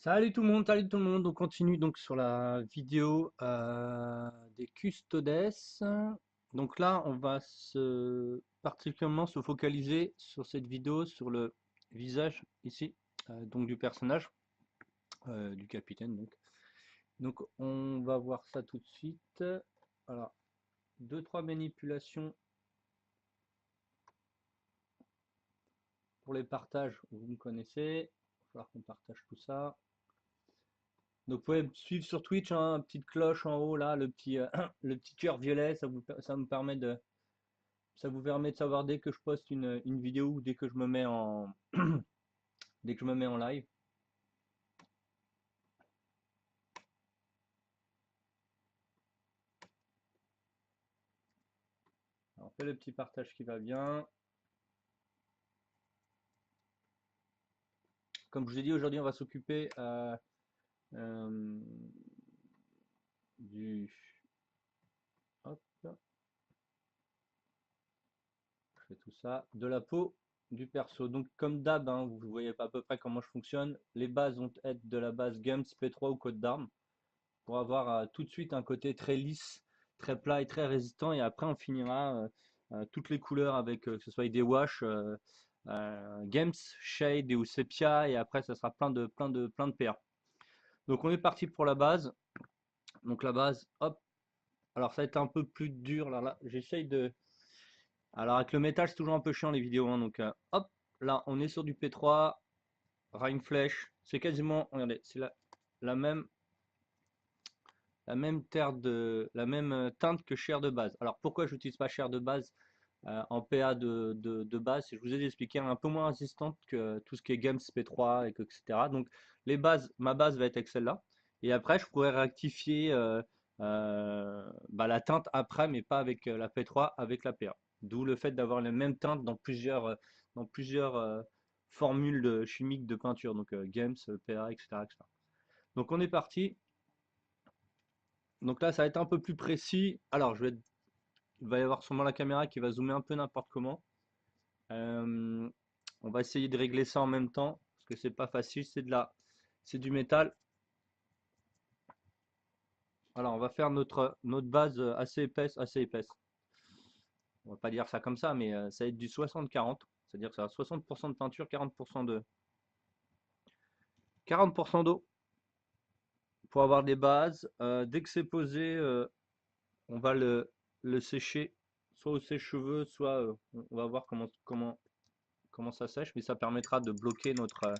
Salut tout le monde. On continue donc sur la vidéo des custodes. Donc là, on va particulièrement se focaliser sur cette vidéo sur le visage ici, donc du personnage, du capitaine. Donc on va voir ça tout de suite. Alors, deux, trois manipulations pour les partages. Vous me connaissez. Il va falloir qu'on partage tout ça. Donc vous pouvez me suivre sur Twitch, hein, petite cloche en haut là, le petit cœur violet, ça vous permet de savoir dès que je poste une vidéo ou dès que je me mets dès que je me mets en live. Alors, on fait le petit partage qui va bien. Comme je vous ai dit, aujourd'hui on va s'occuper euh, du... Hop, je fais tout ça. De la peau du perso. Donc comme d'hab, hein, vous voyez à peu près comment je fonctionne. Les bases vont être de la base Gums, P3 ou Code d'armes, pour avoir tout de suite un côté très lisse, très plat et très résistant. Et après, on finira toutes les couleurs avec, que ce soit des wash, Games, Shade ou Sepia. Et après, ça sera plein de paires. Donc, on est parti pour la base. Donc, la base, hop. Alors, ça va être un peu plus dur. Là, j'essaye de. Alors, avec le métal, c'est toujours un peu chiant les vidéos, hein. Donc, hop. Là, on est sur du P3, Rhine Flèche. C'est quasiment, regardez, c'est la même la même teinte que chair de base. Alors pourquoi je n'utilise pas chair de base en PA de base? Je vous ai expliqué un peu moins résistante que tout ce qui est Games P3 etc. Donc les bases, ma base va être avec celle-là. Et après je pourrais rectifier la teinte après, mais pas avec la P3, avec la PA. D'où le fait d'avoir les mêmes teintes dans plusieurs formules chimiques de peinture, donc Games, PA, etc., etc. Donc on est parti. Donc là, ça va être un peu plus précis. Alors, il va y avoir sûrement la caméra qui va zoomer un peu n'importe comment. Euh, on va essayer de régler ça en même temps, parce que c'est pas facile, c'est du métal. Alors, on va faire notre base assez épaisse, assez épaisse. On va pas dire ça comme ça, mais ça va être du 60-40. C'est-à-dire que ça va 60% de peinture, 40% d'eau pour avoir des bases. Dès que c'est posé, on va le sécher, soit au sèche-cheveux, soit on va voir comment ça sèche, mais ça permettra de bloquer notre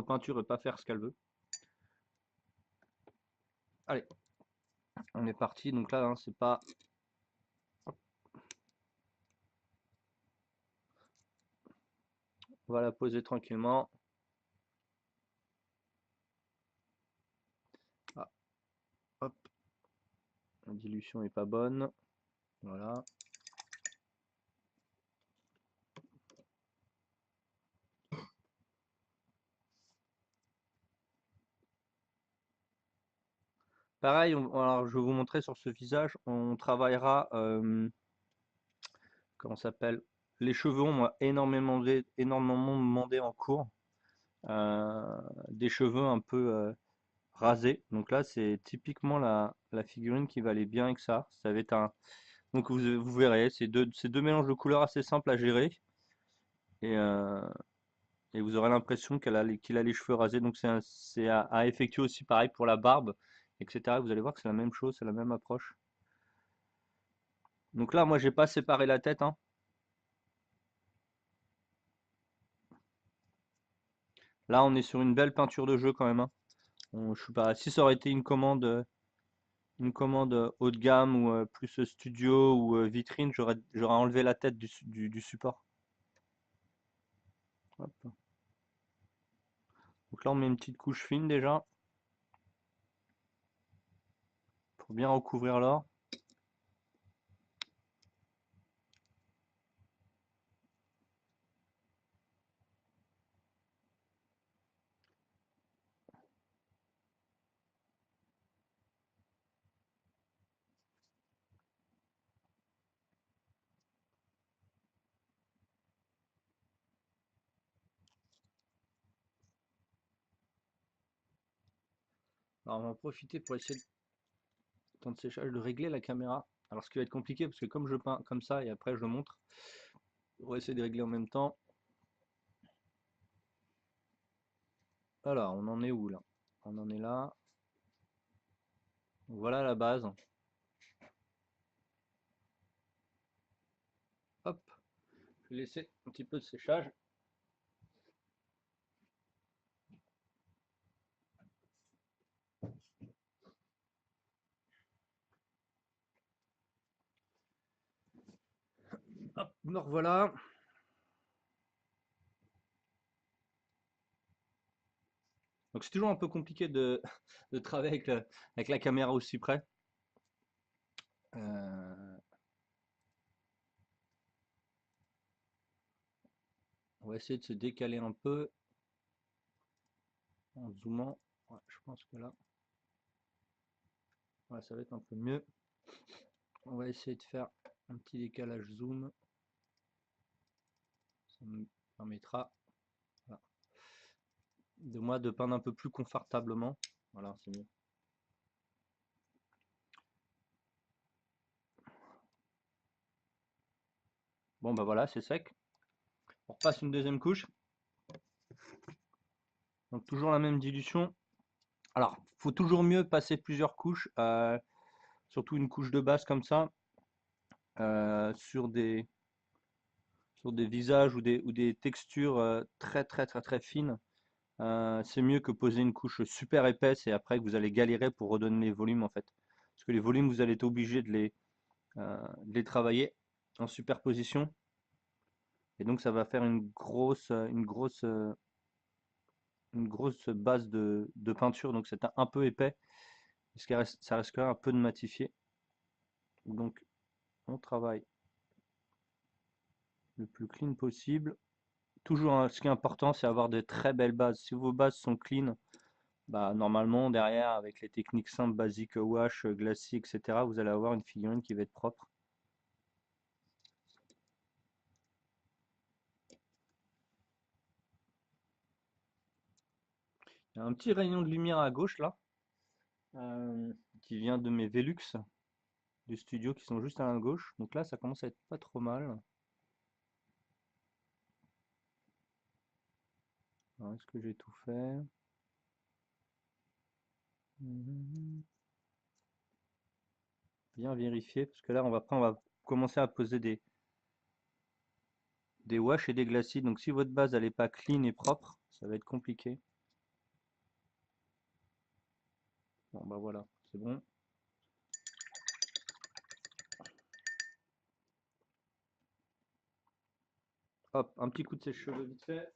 peinture et pas faire ce qu'elle veut. Allez, on est parti. Donc là, hein, c'est pas. On va la poser tranquillement. Ah, hop, la dilution est pas bonne. Voilà. Pareil, alors je vais vous montrer sur ce visage, on travaillera, comment ça s'appelle, les cheveux, on m'a énormément demandé en cours, des cheveux un peu rasés. Donc là, c'est typiquement la figurine qui va aller bien avec ça. Ça va être un, donc vous verrez, c'est deux mélanges de couleurs assez simples à gérer. Et, euh, et vous aurez l'impression qu'il a les cheveux rasés. Donc c'est à effectuer aussi pareil pour la barbe, etc. Vous allez voir que c'est la même chose, c'est la même approche. Donc là, moi, j'ai pas séparé la tête, hein. Là, on est sur une belle peinture de jeu quand même, hein. Je suis pas, si ça aurait été une commande haut de gamme ou plus studio ou vitrine, j'aurais enlevé la tête du support. Hop. Donc là, on met une petite couche fine déjà pour bien recouvrir l'or. Alors on va en profiter pour essayer, temps de séchage, de régler la caméra. Alors ce qui va être compliqué, parce que comme je peins comme ça et après je montre, on va essayer de régler en même temps. Alors, on en est où là? On en est là. Voilà la base. Hop, je vais laisser un petit peu de séchage. Hop, me revoilà. Donc c'est toujours un peu compliqué de, de travailler avec la caméra aussi près. Euh, on va essayer de se décaler un peu en zoomant. Ouais, je pense que là, ouais, ça va être un peu mieux. On va essayer de faire un petit décalage zoom. Ça me permettra, voilà, de moi de peindre un peu plus confortablement. Voilà, c'est mieux. Bon bah voilà, c'est sec. On repasse une deuxième couche. Donc toujours la même dilution. Alors, faut toujours mieux passer plusieurs couches, surtout une couche de base comme ça, sur des visages ou des textures très très très très fines. C'est mieux que poser une couche super épaisse et après que vous allez galérer pour redonner les volumes en fait. Parce que les volumes, vous allez être obligé de les travailler en superposition. Et donc ça va faire une grosse base de peinture. Donc c'est un peu épais. Parce que ça reste quand même un peu de matifié. Donc on travaille le plus clean possible. Toujours, hein, ce qui est important, c'est avoir de très belles bases. Si vos bases sont clean, bah, normalement, derrière, avec les techniques simples, basiques, wash, glacis, etc., vous allez avoir une figurine qui va être propre. Il y a un petit rayon de lumière à gauche, là, qui vient de mes Velux du studio, qui sont juste à la gauche. Donc là, ça commence à être pas trop mal. Alors, est-ce que j'ai tout fait? Bien vérifier, parce que là, après, on va commencer à poser des wash et des glacis. Donc si votre base, elle n'est pas clean et propre, ça va être compliqué. Bon, bah voilà, c'est bon. Hop, un petit coup de sèche-cheveux vite fait.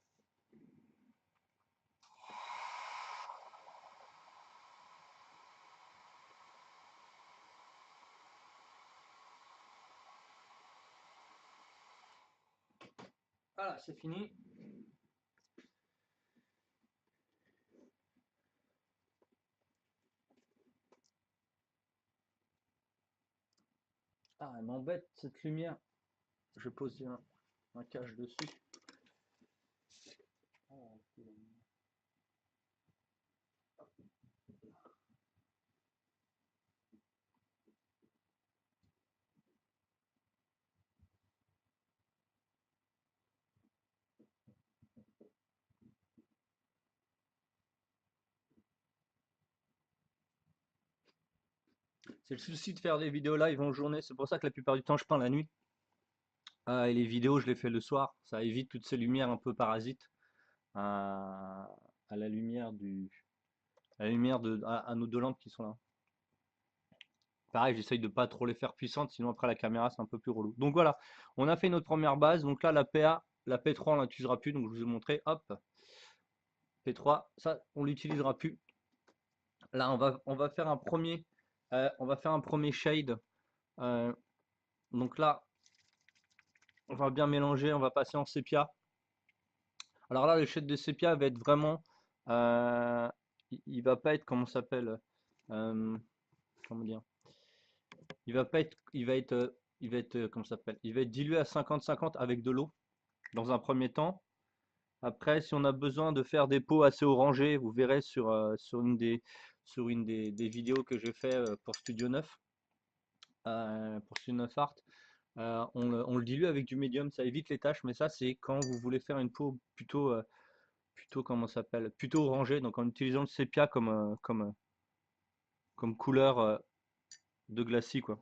Voilà, c'est fini. Ah, elle m'embête cette lumière. Je pose un cache dessus. C'est le souci de faire des vidéos live en journée. C'est pour ça que la plupart du temps, je peins la nuit. Et les vidéos, je les fais le soir. Ça évite toutes ces lumières un peu parasites à, à la lumière à la lumière à nos deux lampes qui sont là. Pareil, j'essaye de pas trop les faire puissantes, sinon après la caméra c'est un peu plus relou. Donc voilà, on a fait notre première base. Donc là, la PA, la P3, on l'utilisera plus. Donc je vous ai montré, hop, P3, ça, on l'utilisera plus. Là, on va faire on va faire un premier shade. Euh, donc là, on va bien mélanger, on va passer en sépia. Alors là, le shade de sépia va être vraiment, euh, il va pas être, comment ça s'appelle, euh, comment dire, il va pas être, il va être, comment ça s'appelle, il va être dilué à 50-50 avec de l'eau dans un premier temps. Après, si on a besoin de faire des peaux assez orangées, vous verrez sur sur une des vidéos que j'ai fait pour Studio 9, pour Studio 9 Art. On le dilue avec du médium, ça évite les taches, mais ça c'est quand vous voulez faire une peau plutôt comment ça s'appelle, plutôt orangée, donc en utilisant le sépia comme couleur de glacis quoi.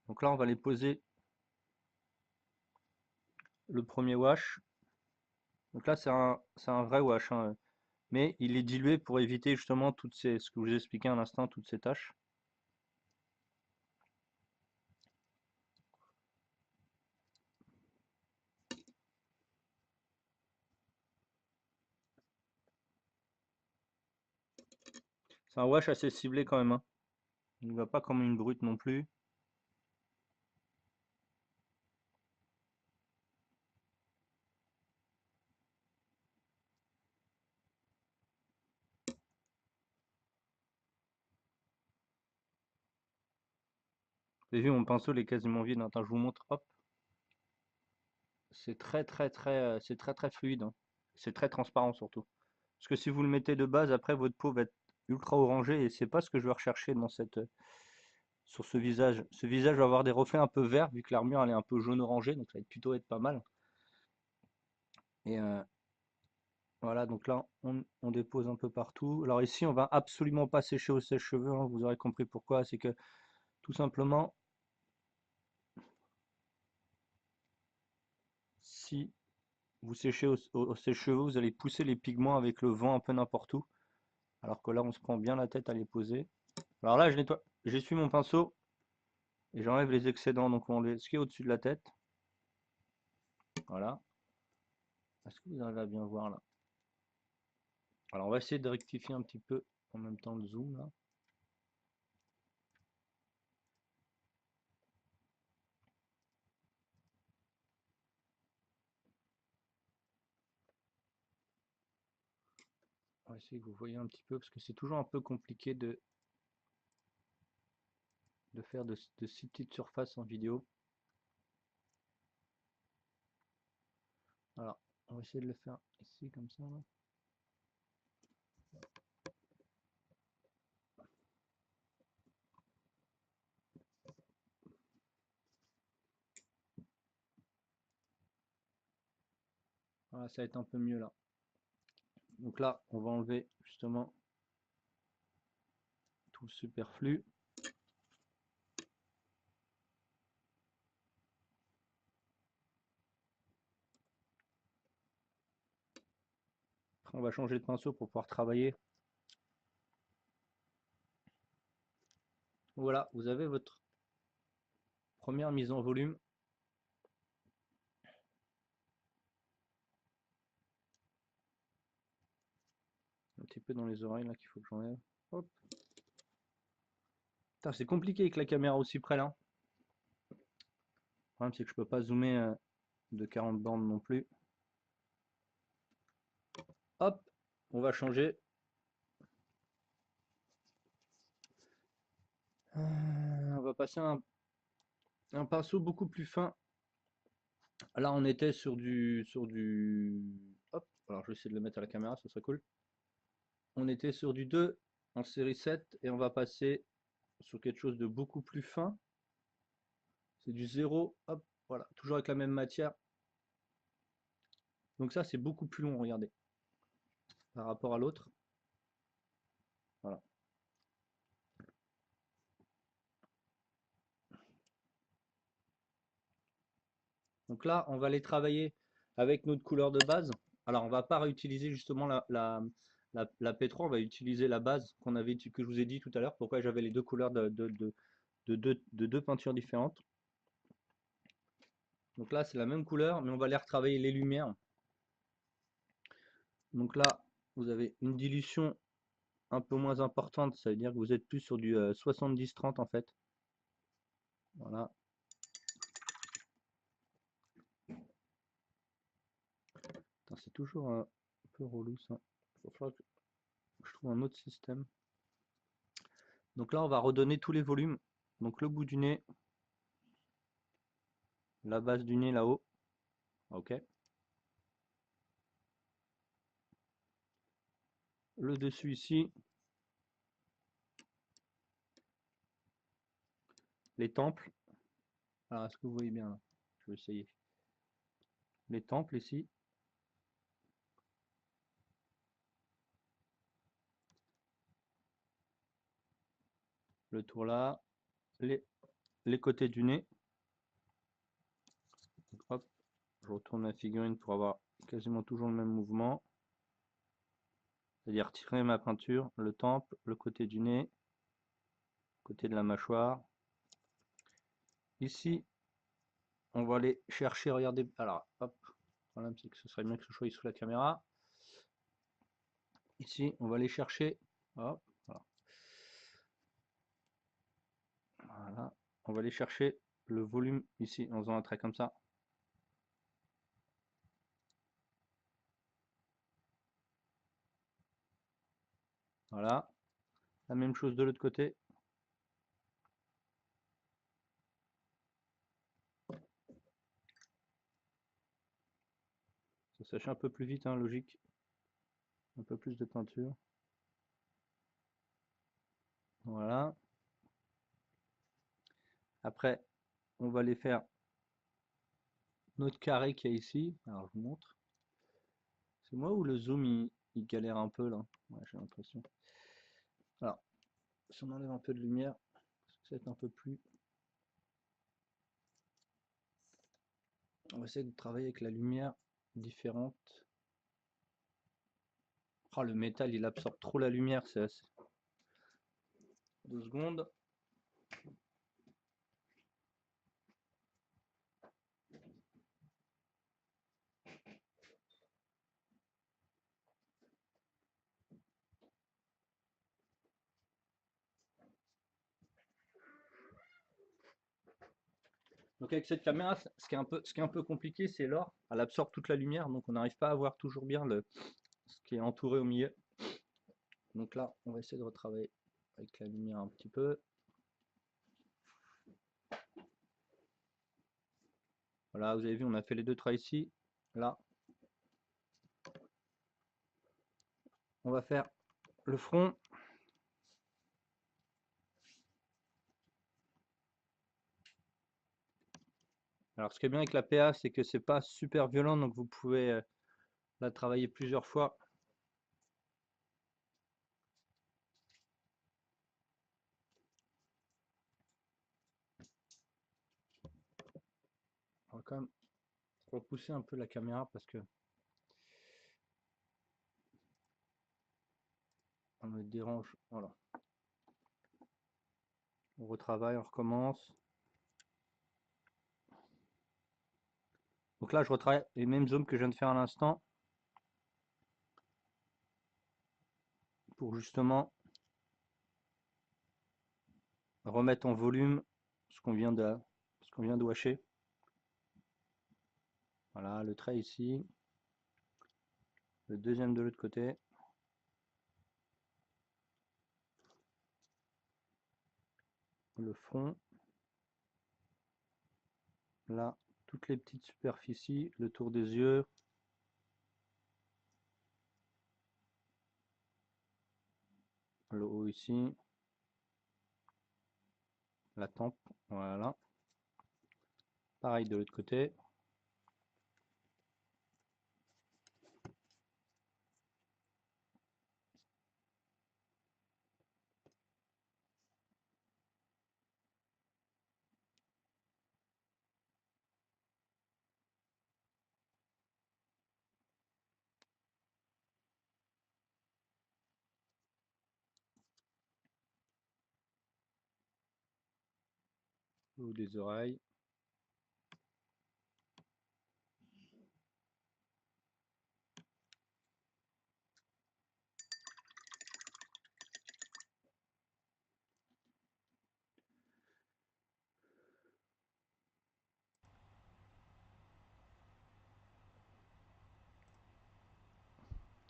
Donc là on va les poser le premier wash. Donc là c'est un vrai wash, hein, mais il est dilué pour éviter justement ce que je vous ai expliqué à l'instant, toutes ces taches. C'est un wash assez ciblé quand même, hein. Il ne va pas comme une brute non plus. Vous avez vu, mon pinceau il est quasiment vide, hein. Attends, je vous montre, hop. C'est c'est très très fluide, hein. C'est très transparent surtout. Parce que si vous le mettez de base, après votre peau va être ultra orangée et c'est pas ce que je veux rechercher dans sur ce visage. Ce visage va avoir des reflets un peu verts vu que l'armure elle est un peu jaune orangé, donc ça va plutôt être pas mal. Et voilà, donc là on dépose un peu partout. Alors ici on va absolument pas sécher au sèche-cheveux, hein, vous aurez compris pourquoi. C'est que tout simplement, si vous séchez au sèche-cheveux, vous allez pousser les pigments avec le vent un peu n'importe où. Alors que là on se prend bien la tête à les poser. Alors là je nettoie, j'essuie mon pinceau et j'enlève les excédents, donc on les ce qui est au-dessus de la tête. Voilà. Est-ce que vous arrivez à bien voir là? Alors on va essayer de rectifier un petit peu en même temps le zoom là. On va essayer que vous voyez un petit peu parce que c'est toujours un peu compliqué de faire de si petites surfaces en vidéo. Alors on va essayer de le faire ici comme ça là. Voilà, ça va être un peu mieux là. Donc là on va enlever justement tout le superflu. Après on va changer de pinceau pour pouvoir travailler. Voilà, vous avez votre première mise en volume. Un petit peu dans les oreilles là qu'il faut que j'enlève. Hop. C'est compliqué avec la caméra aussi près là. Le problème c'est que je peux pas zoomer de 40 bandes non plus. Hop, on va changer. On va passer un pinceau beaucoup plus fin. Là on était hop, alors je vais essayer de le mettre à la caméra, ça serait cool. On était sur du 2 en série 7 et on va passer sur quelque chose de beaucoup plus fin. C'est du 0, hop, voilà, toujours avec la même matière. Donc ça c'est beaucoup plus long, regardez, par rapport à l'autre. Voilà. Donc là, on va les travailler avec notre couleur de base. Alors, on va pas réutiliser justement la P3, on va utiliser la base que je vous ai dit tout à l'heure, pourquoi j'avais les deux couleurs de deux peintures différentes. Donc là, c'est la même couleur, mais on va aller retravailler les lumières. Donc là, vous avez une dilution un peu moins importante, ça veut dire que vous êtes plus sur du 70-30 en fait. Voilà. C'est toujours un peu relou ça. Il va falloir que je trouve un autre système. Donc là, on va redonner tous les volumes. Donc le bout du nez, la base du nez là-haut. Ok. le dessus ici, les temples. Alors, est-ce que vous voyez bien là? Je vais essayer. Les temples ici. Le tour là. Les côtés du nez. Donc, hop, je retourne la figurine pour avoir quasiment toujours le même mouvement. C'est-à-dire tirer ma peinture, le temple, le côté du nez, côté de la mâchoire. Ici, on va aller chercher, regardez, alors hop, le problème c'est que ce serait bien que je choisisse sous la caméra. Ici, on va aller chercher, hop, voilà. On va aller chercher le volume ici en faisant un trait comme ça. Voilà, la même chose de l'autre côté. Ça sèche un peu plus vite, hein, logique. Un peu plus de peinture. Voilà. Après, on va aller faire notre carré qu'il y a ici. Alors, je vous montre. C'est moi ou le zoom il galère un peu là? Ouais, j'ai l'impression. Alors, si on enlève un peu de lumière, c'est un peu plus. On va essayer de travailler avec la lumière différente. Oh, le métal il absorbe trop la lumière, c'est assez. 2 secondes. Donc avec cette caméra, ce qui est un peu compliqué, c'est l'or. Elle absorbe toute la lumière, donc on n'arrive pas à voir toujours bien ce qui est entouré au milieu. Donc là, on va essayer de retravailler avec la lumière un petit peu. Voilà, vous avez vu, on a fait les 2 traits ici. Là, on va faire le front. Alors ce qui est bien avec la PA, c'est que c'est pas super violent, donc vous pouvez la travailler plusieurs fois. On va quand même repousser un peu la caméra parce que on me dérange. Voilà. On retravaille, on recommence. Donc là, je retravaille les mêmes zooms que je viens de faire à l'instant pour justement remettre en volume ce qu'on vient de washer. Voilà, le trait ici, le deuxième de l'autre côté. Le front. Là, toutes les petites superficies, le tour des yeux. Le haut ici. La tempe, voilà. Pareil de l'autre côté. Le haut des oreilles.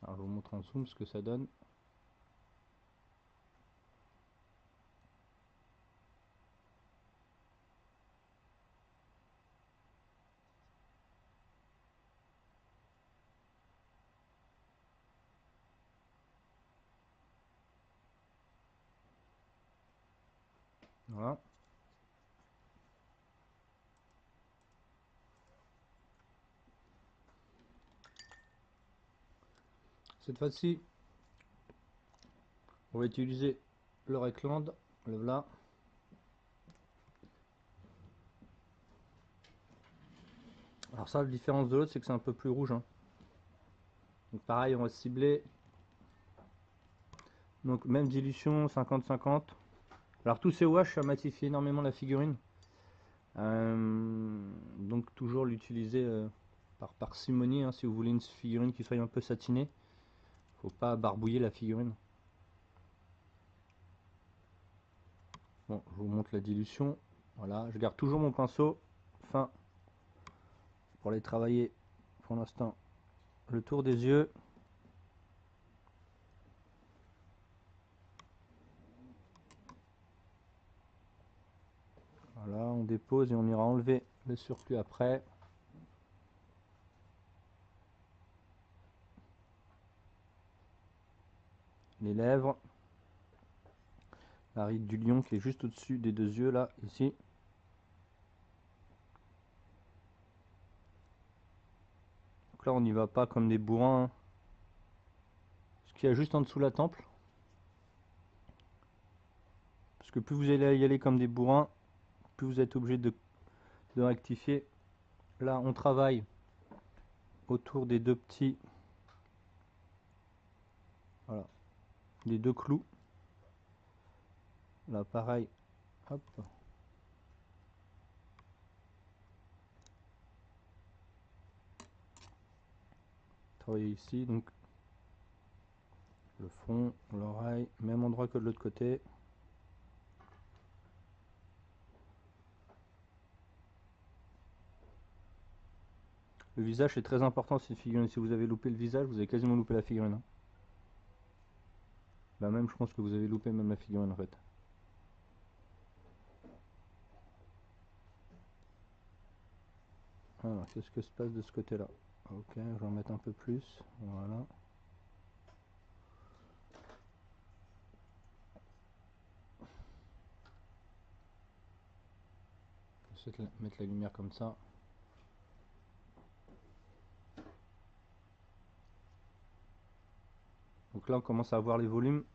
Alors je vous montre en zoom ce que ça donne. Voilà. Cette fois-ci, on va utiliser le Reckland, le voilà. Alors ça, la différence de l'autre, c'est que c'est un peu plus rouge, hein. Donc pareil, on va cibler. Donc même dilution, 50-50. Alors tous ces wash, ça matifie énormément la figurine. Donc toujours l'utiliser par parcimonie, hein, si vous voulez une figurine qui soit un peu satinée. Faut pas barbouiller la figurine. Bon, je vous montre la dilution. Voilà, je garde toujours mon pinceau fin pour aller travailler pour l'instant le tour des yeux. Voilà, on dépose et on ira enlever le surplus après. Les lèvres. La ride du lion qui est juste au-dessus des deux yeux là, ici. Donc là on n'y va pas comme des bourrins. Ce qu'il y a juste en dessous la temple. Parce que plus vous allez y aller comme des bourrins, plus vous êtes obligé de rectifier. Là on travaille autour des deux petits, voilà, des deux clous. Là pareil, hop. Travailler ici, donc le front, l'oreille, même endroit que de l'autre côté. Le visage est très important cette figurine. Si vous avez loupé le visage, vous avez quasiment loupé la figurine, hein. Bah même je pense que vous avez loupé même la figurine en fait. Alors qu'est-ce que se passe de ce côté là? Ok, je vais en mettre un peu plus, voilà. Je vais mettre la lumière comme ça. Donc là on commence à voir les volumes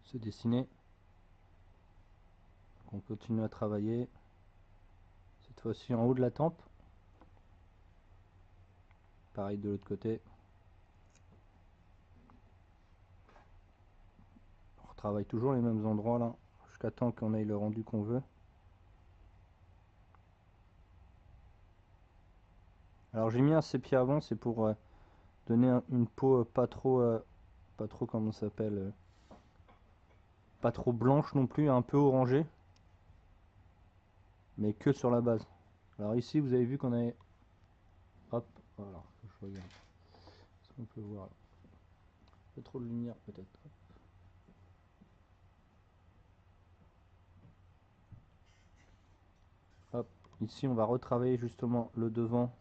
se dessiner. Donc on continue à travailler. Cette fois-ci en haut de la tempe. Pareil de l'autre côté. On retravaille toujours les mêmes endroits là, jusqu'à temps qu'on ait le rendu qu'on veut. Alors j'ai mis un sépia avant, c'est pour donner une peau pas trop comment ça s'appelle, pas trop blanche non plus, un peu orangée, mais que sur la base. Alors ici vous avez vu qu'on avait, hop, voilà, je regarde, est-ce qu'on peut voir, un peu trop de lumière peut-être. Hop, ici on va retravailler justement le devant.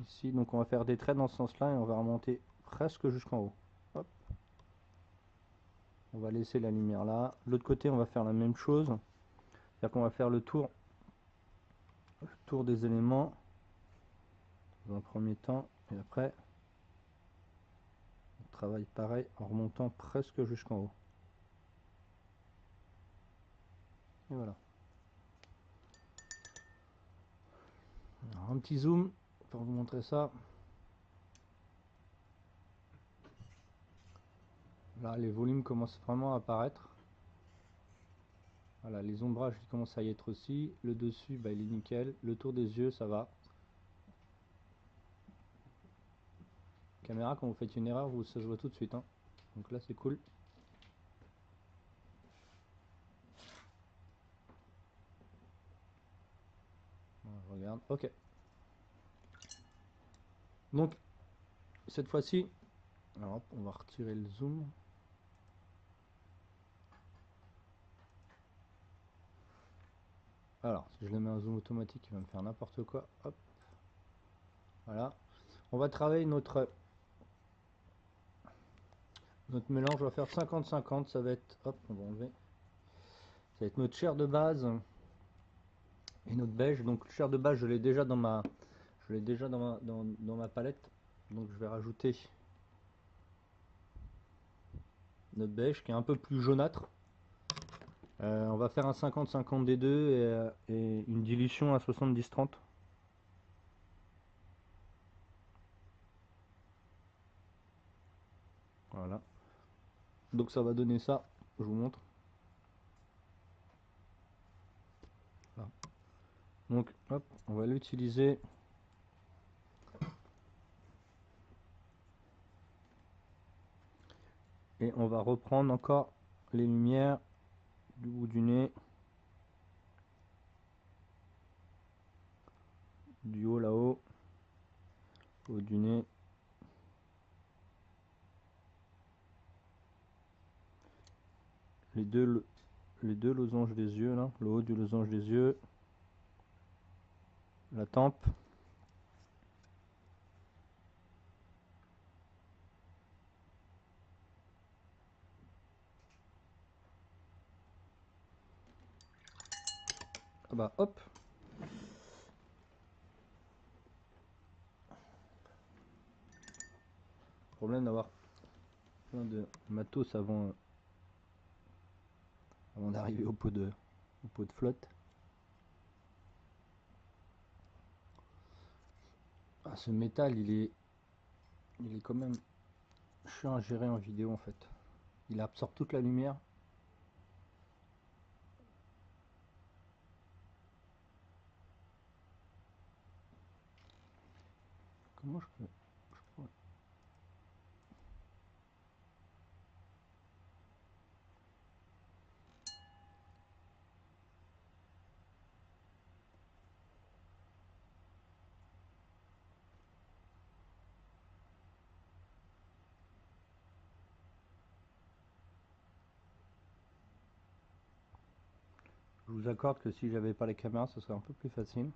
Ici, donc on va faire des traits dans ce sens-là et on va remonter presque jusqu'en haut. Hop. On va laisser la lumière là. De l'autre côté, on va faire la même chose. C'est-à-dire qu'on va faire le tour des éléments dans un premier temps et après on travaille pareil en remontant presque jusqu'en haut. Et voilà. Alors, un petit zoom pour vous montrer ça. Là, les volumes commencent vraiment à apparaître. Voilà, les ombrages ils commencent à y être aussi. Le dessus, bah, il est nickel. Le tour des yeux, ça va. Caméra, quand vous faites une erreur, ça se voit tout de suite, hein. Donc là, c'est cool. Je regarde. Ok. Donc, cette fois-ci, alors hop, on va retirer le zoom. Alors, si je le mets en zoom automatique, il va me faire n'importe quoi. Hop. Voilà. On va travailler notre mélange. On va faire 50-50. Ça va être, hop, on va enlever. Ça va être notre chair de base et notre beige. Donc le chair de base, je l'ai déjà dans ma, dans ma palette. Donc je vais rajouter notre beige qui est un peu plus jaunâtre. On va faire un 50-50 des deux et une dilution à 70-30. Voilà. Donc ça va donner ça. Je vous montre. Voilà. Donc hop, on va l'utiliser. Et on va reprendre encore les lumières du bout du nez. Du haut là-haut. Au haut du nez. Les deux losanges des yeux là. Le haut du losange des yeux. La tempe. Ah bah hop. Problème d'avoir plein de matos avant d'arriver au pot de flotte. Ah, ce métal il est quand même chiant à gérer en vidéo en fait. Il absorbe toute la lumière. Comment je peux... Je vous accorde que si j'avais pas les caméras, ce serait un peu plus facile.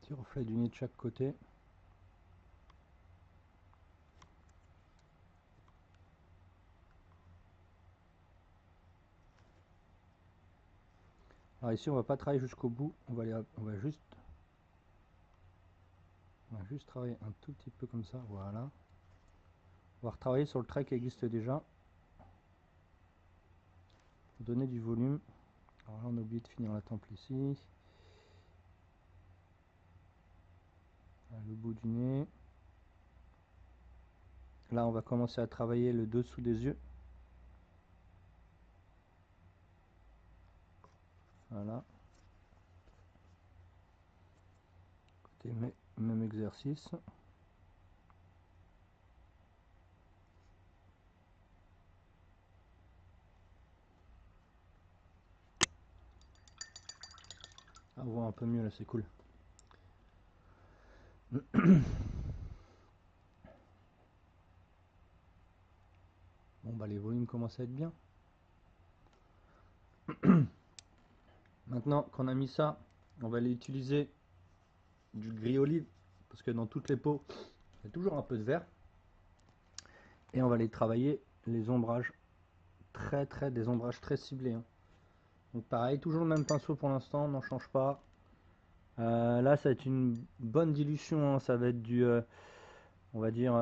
Petit reflet du nez de chaque côté. Alors ici on va pas travailler jusqu'au bout, on va juste travailler un tout petit peu comme ça, voilà. On va retravailler sur le trait qui existe déjà pour donner du volume. Alors là on a oublié de finir la temple ici. Là, le bout du nez. Là on va commencer à travailler le dessous des yeux. Voilà. Côté même exercice. Ah, on voit un peu mieux là, c'est cool. Bon bah les volumes commencent à être bien. Maintenant qu'on a mis ça, on va aller utiliser du gris olive parce que dans toutes les peaux il y a toujours un peu de vert et on va aller travailler les ombrages des ombrages très ciblés, hein. Donc pareil, toujours le même pinceau pour l'instant, on n'en change pas. Là ça va être une bonne dilution, hein. Ça va être du on va dire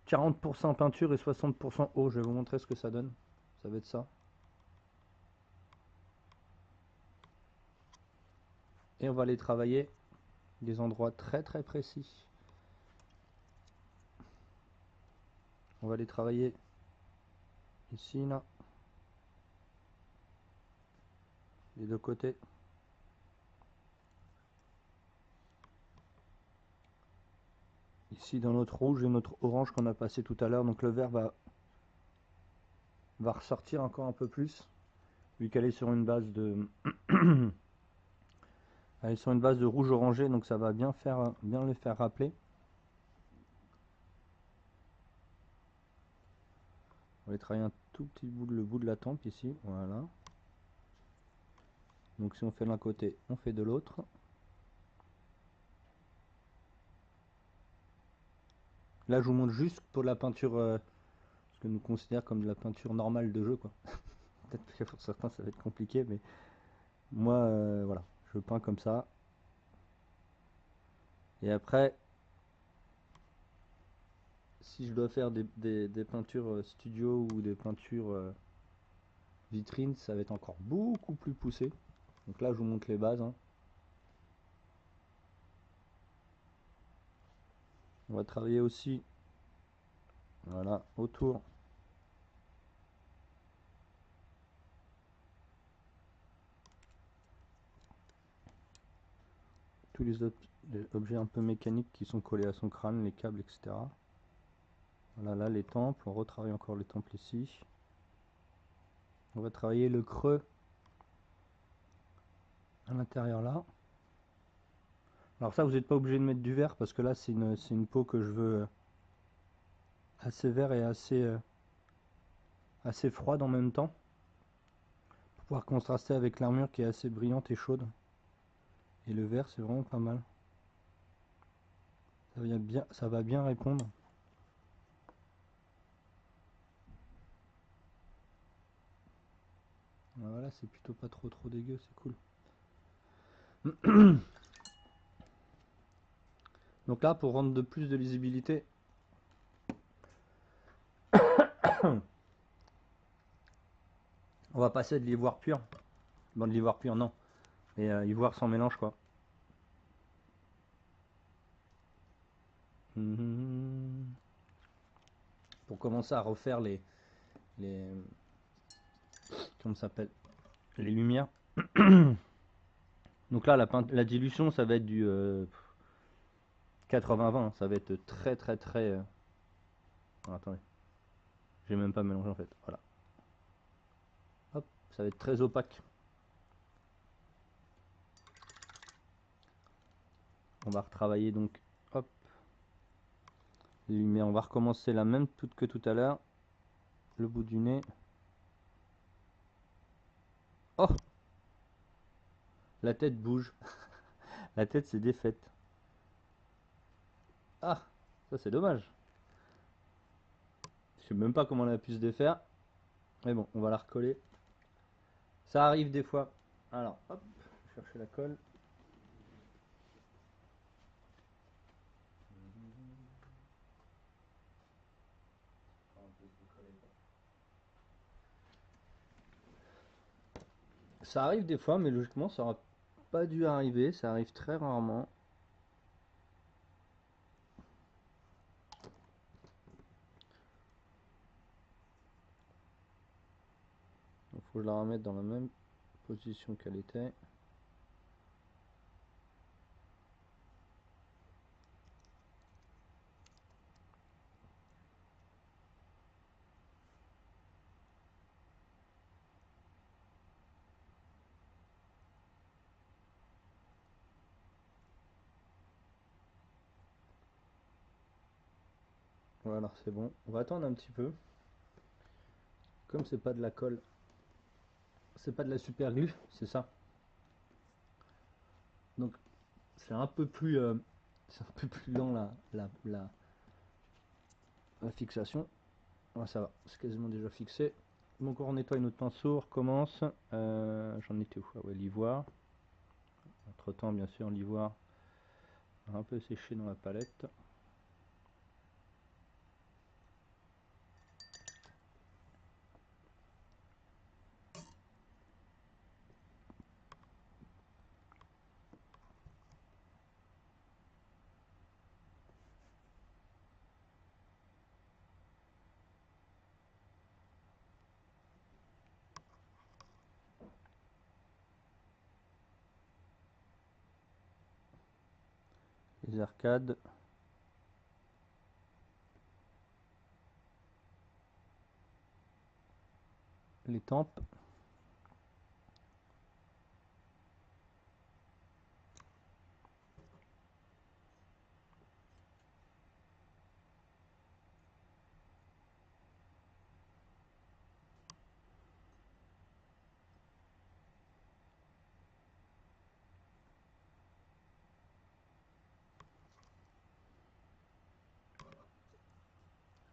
40% peinture et 60% eau. Je vais vous montrer ce que ça donne. Ça va être ça. Et on va aller travailler des endroits très très précis. On va aller travailler ici, là, les deux côtés. Ici dans notre rouge et notre orange qu'on a passé tout à l'heure, donc le vert va ressortir encore un peu plus, vu qu'elle est sur une base de elle est sur une base de rouge orangé, donc ça va bien le faire rappeler. On va travailler un tout petit bout le bout de la tempe ici, voilà. Donc si on fait de l'un côté, on fait de l'autre. Là je vous montre juste pour la peinture, ce que nous considère comme de la peinture normale de jeu, quoi. Peut-être que pour certains ça va être compliqué, mais moi voilà, je peins comme ça. Et après, si je dois faire des peintures studio ou des peintures vitrines, ça va être encore beaucoup plus poussé. Donc là je vous montre les bases, hein. On va travailler aussi, voilà, autour tous les objets un peu mécaniques qui sont collés à son crâne, les câbles, etc. Voilà, là les tempes, on retravaille encore les tempes ici. On va travailler le creux à l'intérieur là. Alors ça, vous n'êtes pas obligé de mettre du vert parce que là c'est une peau que je veux assez vert et assez froide en même temps, pour pouvoir contraster avec l'armure qui est assez brillante et chaude. Et le vert c'est vraiment pas mal. Ça va bien répondre. Voilà, c'est plutôt pas trop dégueu, c'est cool. Donc là, pour rendre plus de lisibilité, on va passer de l'ivoire pur. Bon, de l'ivoire pur, non. Mais ivoire sans mélange, quoi. Pour commencer à refaire les comment ça s'appelle, les lumières. Donc là, la dilution, ça va être du 80-20. Ça va être très. Attendez, j'ai même pas mélangé en fait. Voilà. Hop, ça va être très opaque. On va retravailler donc, hop, les lumières. On va recommencer la même que tout à l'heure. Le bout du nez. Oh, la tête bouge. La tête s'est défaite. Ah, ça c'est dommage. Je sais même pas comment elle a pu se défaire. Mais bon, on va la recoller. Ça arrive des fois. Alors, hop, je vais chercher la colle. Ça arrive des fois, mais logiquement, ça aurait pas dû arriver. Ça arrive très rarement. Il faut que je la remette dans la même position qu'elle était. Voilà, c'est bon. On va attendre un petit peu. Comme c'est pas de la colle, c'est pas de la super glue, c'est ça. Donc c'est un peu plus, c'est un peu plus lent la fixation. Ouais, ça va, c'est quasiment déjà fixé. Donc on nettoie notre pinceau, on recommence. J'en étais où? Ah ouais, l'ivoire. Entre temps, bien sûr, l'ivoire a un peu séché dans la palette. Les arcades. les tempes.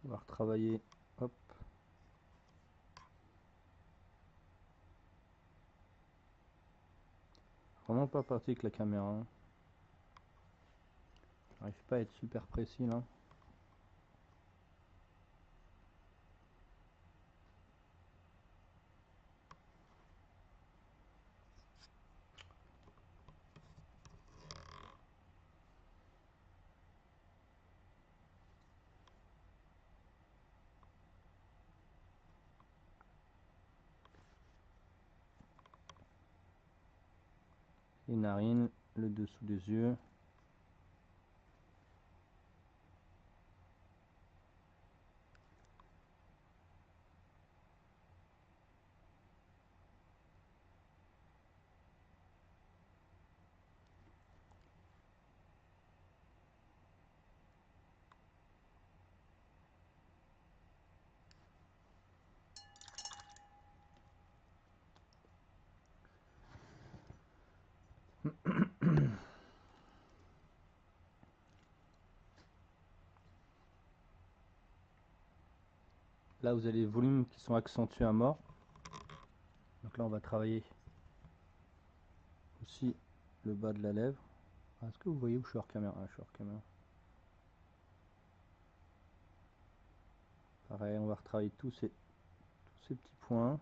On va retravailler, hop. Vraiment pas parti avec la caméra, hein. J'arrive pas à être super précis là. Les narines, le dessous des yeux. Là vous avez les volumes qui sont accentués à mort. Donc là on va travailler aussi le bas de la lèvre. Est-ce que vous voyez où je suis hors caméra? Je suis hors caméra. Pareil, on va retravailler tous ces petits points.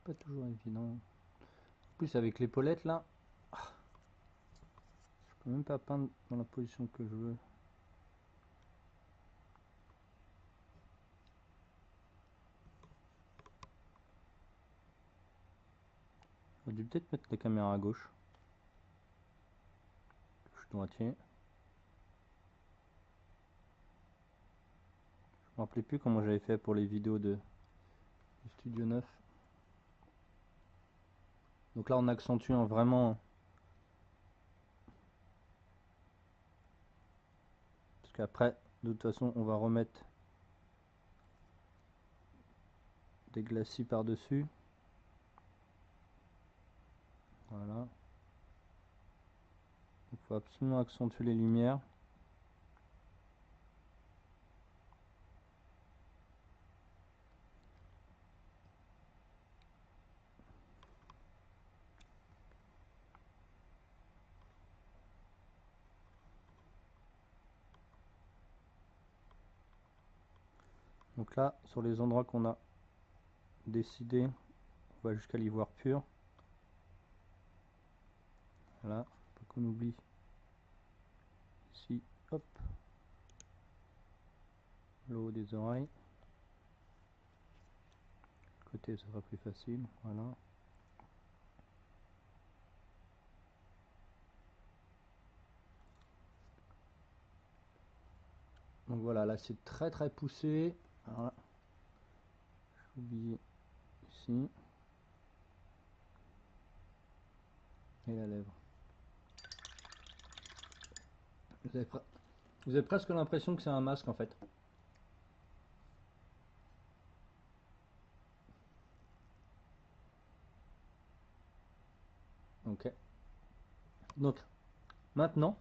Pas toujours évident. En plus avec l'épaulette là, je peux même pas peindre dans la position que je veux. J'aurais dû peut-être mettre la caméra à gauche. Je suis droitier. Je me rappelais plus comment j'avais fait pour les vidéos du Studio 9. Donc là on accentue vraiment. Parce qu'après, de toute façon, on va remettre des glacis par-dessus. Voilà. Il faut absolument accentuer les lumières. Donc là, sur les endroits qu'on a décidé, on va jusqu'à l'ivoire pur. Voilà, pas qu'on oublie. Ici, hop, le haut des oreilles. Côté, ça sera plus facile. Voilà. Donc voilà, là c'est très poussé. Voilà. J'ai oublié ici. Et la lèvre. Vous avez presque l'impression que c'est un masque en fait. Ok. Donc maintenant,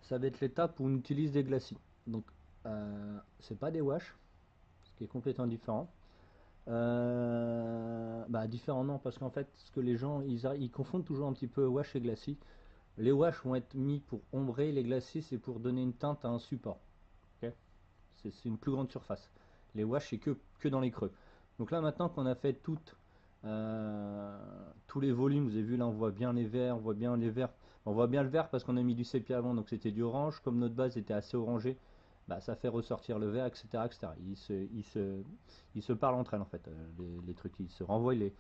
ça va être l'étape où on utilise des glacis. Donc c'est pas des wash, ce qui est complètement différent. Différent non, parce qu'en fait, ce que les gens ils confondent toujours un petit peu wash et glacis. Les wash vont être mis pour ombrer, les glacis c'est pour donner une teinte à un support. Okay, c'est une plus grande surface. Les wash c'est que dans les creux. Donc là maintenant qu'on a fait tous les volumes, vous avez vu là on voit bien les verts, on voit bien les verts, on voit bien le vert parce qu'on a mis du sépia avant, donc c'était du orange. Comme notre base était assez orangée, bah, ça fait ressortir le verre, etc., etc. Ils se parlent entre elles en fait, les trucs, ils se renvoient les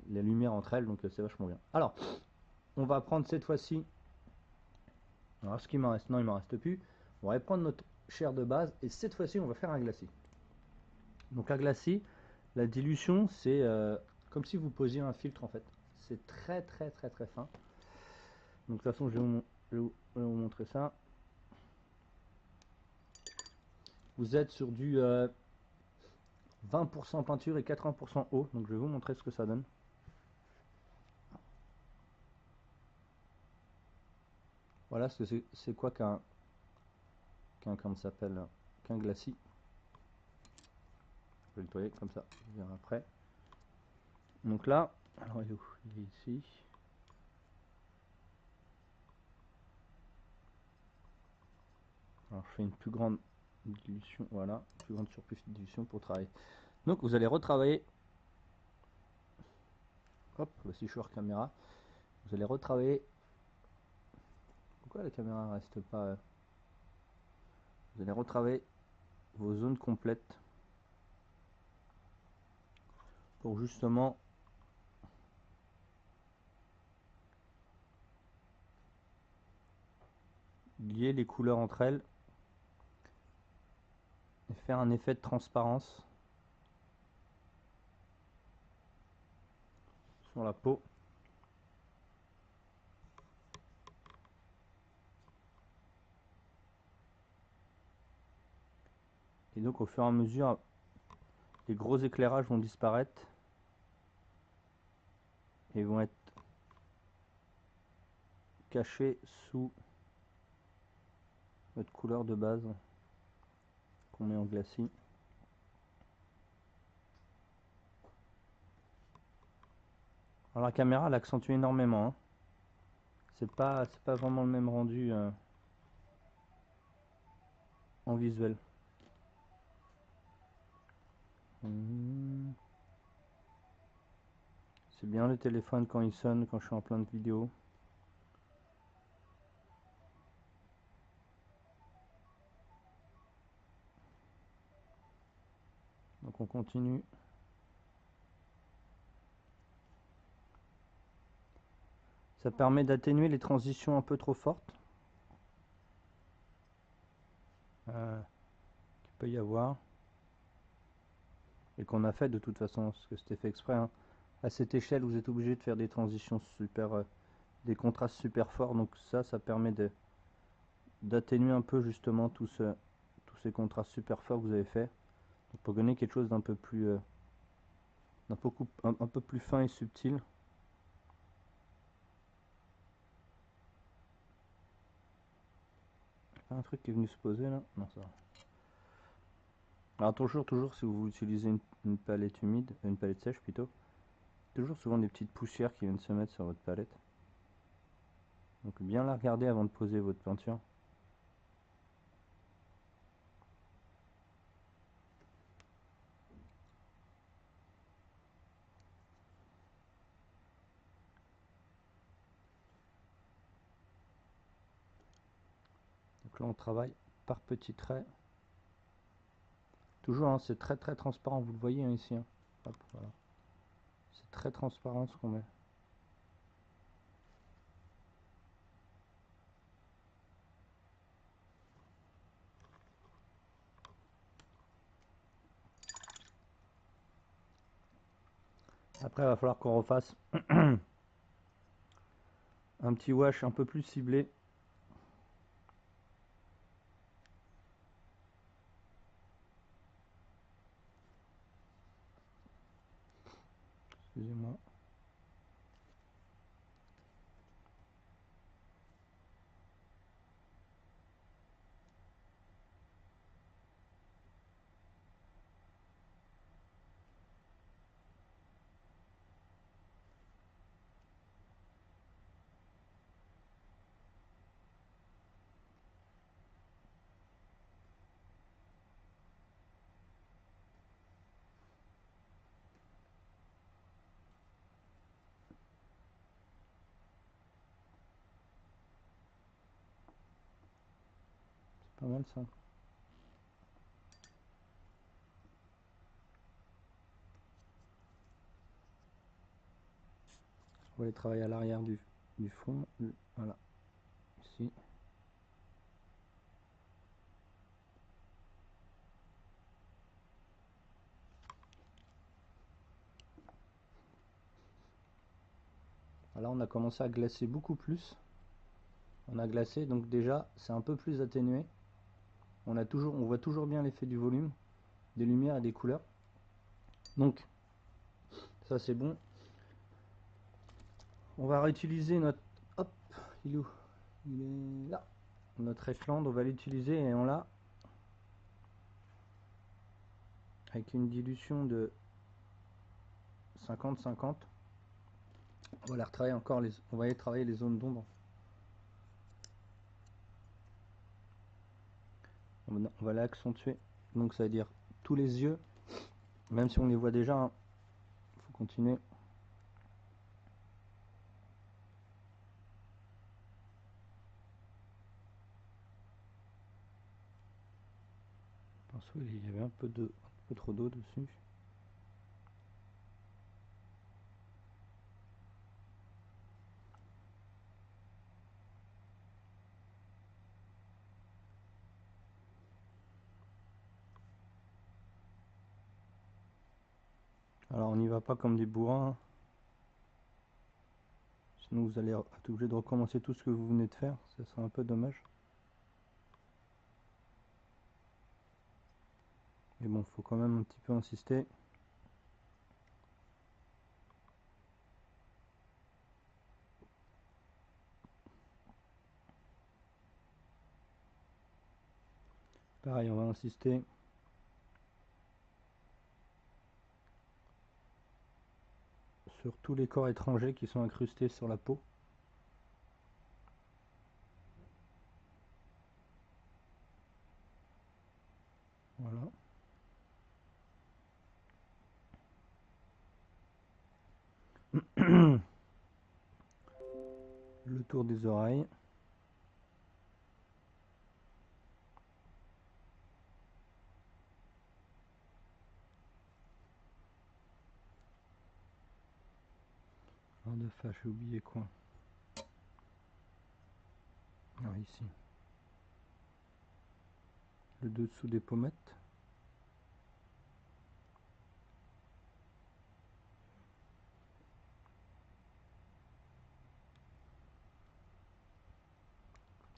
lumières entre elles, donc c'est vachement bien. Alors, on va prendre cette fois-ci, alors ce qui m'en reste, non il m'en reste plus, on va prendre notre chair de base et cette fois-ci on va faire un glacis. Donc un glacis, la dilution c'est comme si vous posiez un filtre en fait, c'est très très très très fin. Donc de toute façon je vais vous montrer ça. Vous êtes sur du 20% peinture et 80% eau, donc je vais vous montrer ce que ça donne. Voilà ce que c'est quoi comment ça s'appelle, qu'un glacis. Je vais le nettoyer comme ça, je verrai après. Donc là, alors il est où? Il est ici. Alors je fais une plus grande dilution, voilà, plus grande surface de dilution pour travailler. Donc vous allez retravailler, hop, voici je suis hors caméra, vous allez retravailler, pourquoi la caméra reste pas, vous allez retravailler vos zones complètes pour justement lier les couleurs entre elles et faire un effet de transparence sur la peau. Et donc au fur et à mesure, les gros éclairages vont disparaître et vont être cachés sous notre couleur de base qu'on met en glacis. Alors la caméra elle accentue énormément, hein. C'est pas vraiment le même rendu en visuel. C'est bien le téléphone quand il sonne, quand je suis en plein de vidéos. Donc on continue. Ça permet d'atténuer les transitions un peu trop fortes qu'il peut y avoir. Et qu'on a fait de toute façon, parce que c'était fait exprès, hein. À cette échelle, vous êtes obligé de faire des transitions super, des contrastes super forts. Donc ça permet d'atténuer un peu justement tous ces contrastes super forts que vous avez fait. Donc pour donner quelque chose d'un peu plus, un peu plus fin et subtil. Un truc qui est venu se poser là. Non, ça va. Alors toujours si vous utilisez une palette humide, une palette sèche plutôt, toujours souvent des petites poussières qui viennent se mettre sur votre palette. Donc bien la regarder avant de poser votre peinture. Donc là on travaille par petits traits. Toujours, hein, c'est très très transparent, vous le voyez hein, ici. Hein. Hop, voilà. C'est très transparent ce qu'on met. Après il va falloir qu'on refasse un petit wash un peu plus ciblé. Excusez-moi. Pas mal ça. On va aller travailler à l'arrière du fond. Voilà, ici. Là, on a commencé à glacer beaucoup plus. On a glacé, donc déjà, c'est un peu plus atténué. On voit toujours bien l'effet du volume, des lumières et des couleurs. Donc, ça c'est bon. On va réutiliser notre... Hop, il est où? Il est là. Notre Echtland, on va l'utiliser et on l'a avec une dilution de 50-50. On va aller travailler les zones d'ombre. On va l'accentuer. Donc ça veut dire tous les yeux, même si on les voit déjà. Hein. Faut continuer. Parce qu'il y avait un peu trop d'eau dessus. Alors on n'y va pas comme des bourrins. Hein. Sinon vous allez être obligé de recommencer tout ce que vous venez de faire. Ça serait un peu dommage. Mais bon, faut quand même un petit peu insister. Pareil, on va insister. Sur tous les corps étrangers qui sont incrustés sur la peau. Voilà. Le tour des oreilles. De face, j'ai oublié quoi. Ah, ici. Le dessous des pommettes.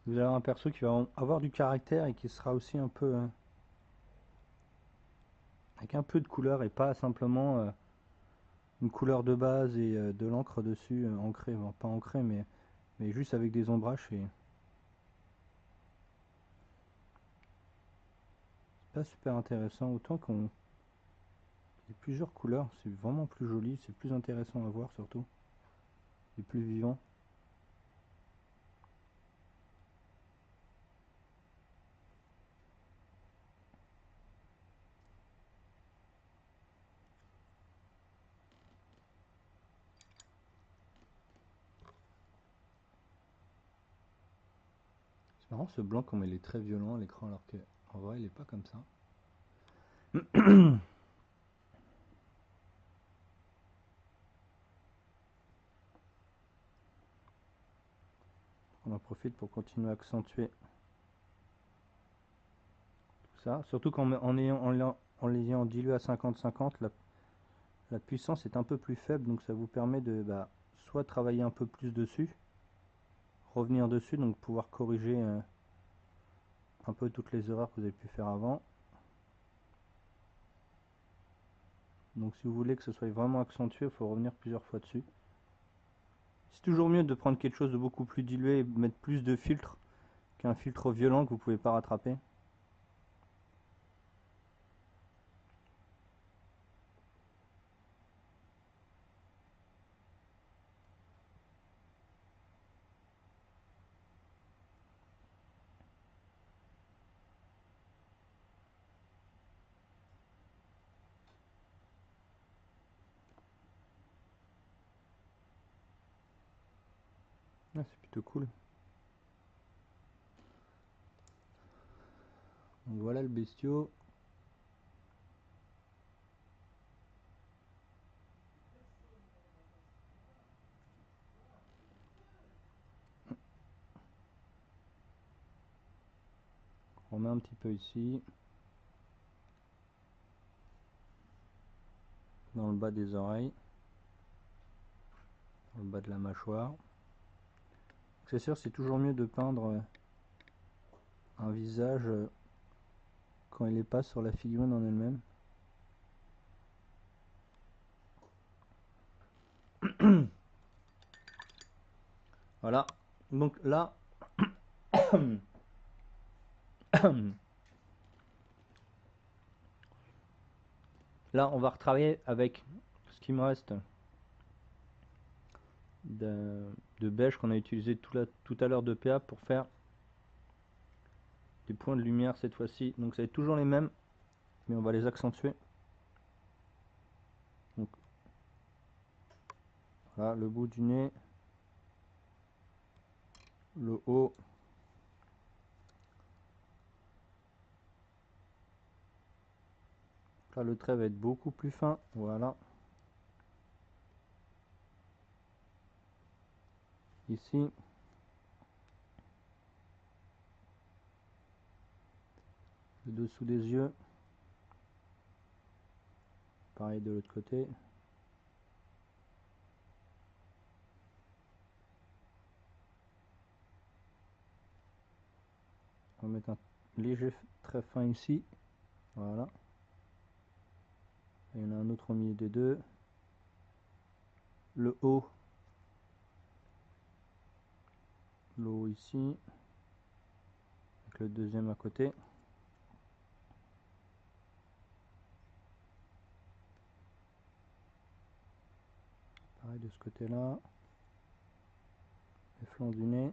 Vous avez un perso qui va avoir du caractère et qui sera aussi un peu avec un peu de couleur et pas simplement une couleur de base et de l'encre dessus ancrée, bon, pas ancrée mais juste avec des ombrages et c'est pas super intéressant autant qu'on ait plusieurs couleurs, c'est vraiment plus joli, c'est plus intéressant à voir surtout et plus vivant. C'est marrant ce blanc comme il est très violent à l'écran alors que en vrai il est pas comme ça. On en profite pour continuer à accentuer tout ça, surtout en l'ayant dilué à 50-50, la puissance est un peu plus faible, donc ça vous permet de soit travailler un peu plus dessus, revenir dessus, donc pouvoir corriger un peu toutes les erreurs que vous avez pu faire avant. Donc si vous voulez que ce soit vraiment accentué, il faut revenir plusieurs fois dessus. C'est toujours mieux de prendre quelque chose de beaucoup plus dilué et mettre plus de filtres qu'un filtre violent que vous ne pouvez pas rattraper. Ah, c'est plutôt cool. Donc voilà le bestiau. On met un petit peu ici, dans le bas des oreilles, dans le bas de la mâchoire. C'est sûr, c'est toujours mieux de peindre un visage quand il n'est pas sur la figurine en elle-même. Voilà, donc là, là on va retravailler avec ce qui me reste de beige qu'on a utilisé tout à l'heure de PA pour faire des points de lumière cette fois-ci. Donc ça va être toujours les mêmes, mais on va les accentuer. Donc voilà, le bout du nez, le haut. Là le trait va être beaucoup plus fin, voilà. Ici. Le dessous des yeux. Pareil de l'autre côté. On va mettre un léger trait fin ici. Voilà. Il y en a un autre au milieu des deux. Le haut. Le haut ici. Avec le deuxième à côté. Pareil de ce côté-là. Les flancs du nez.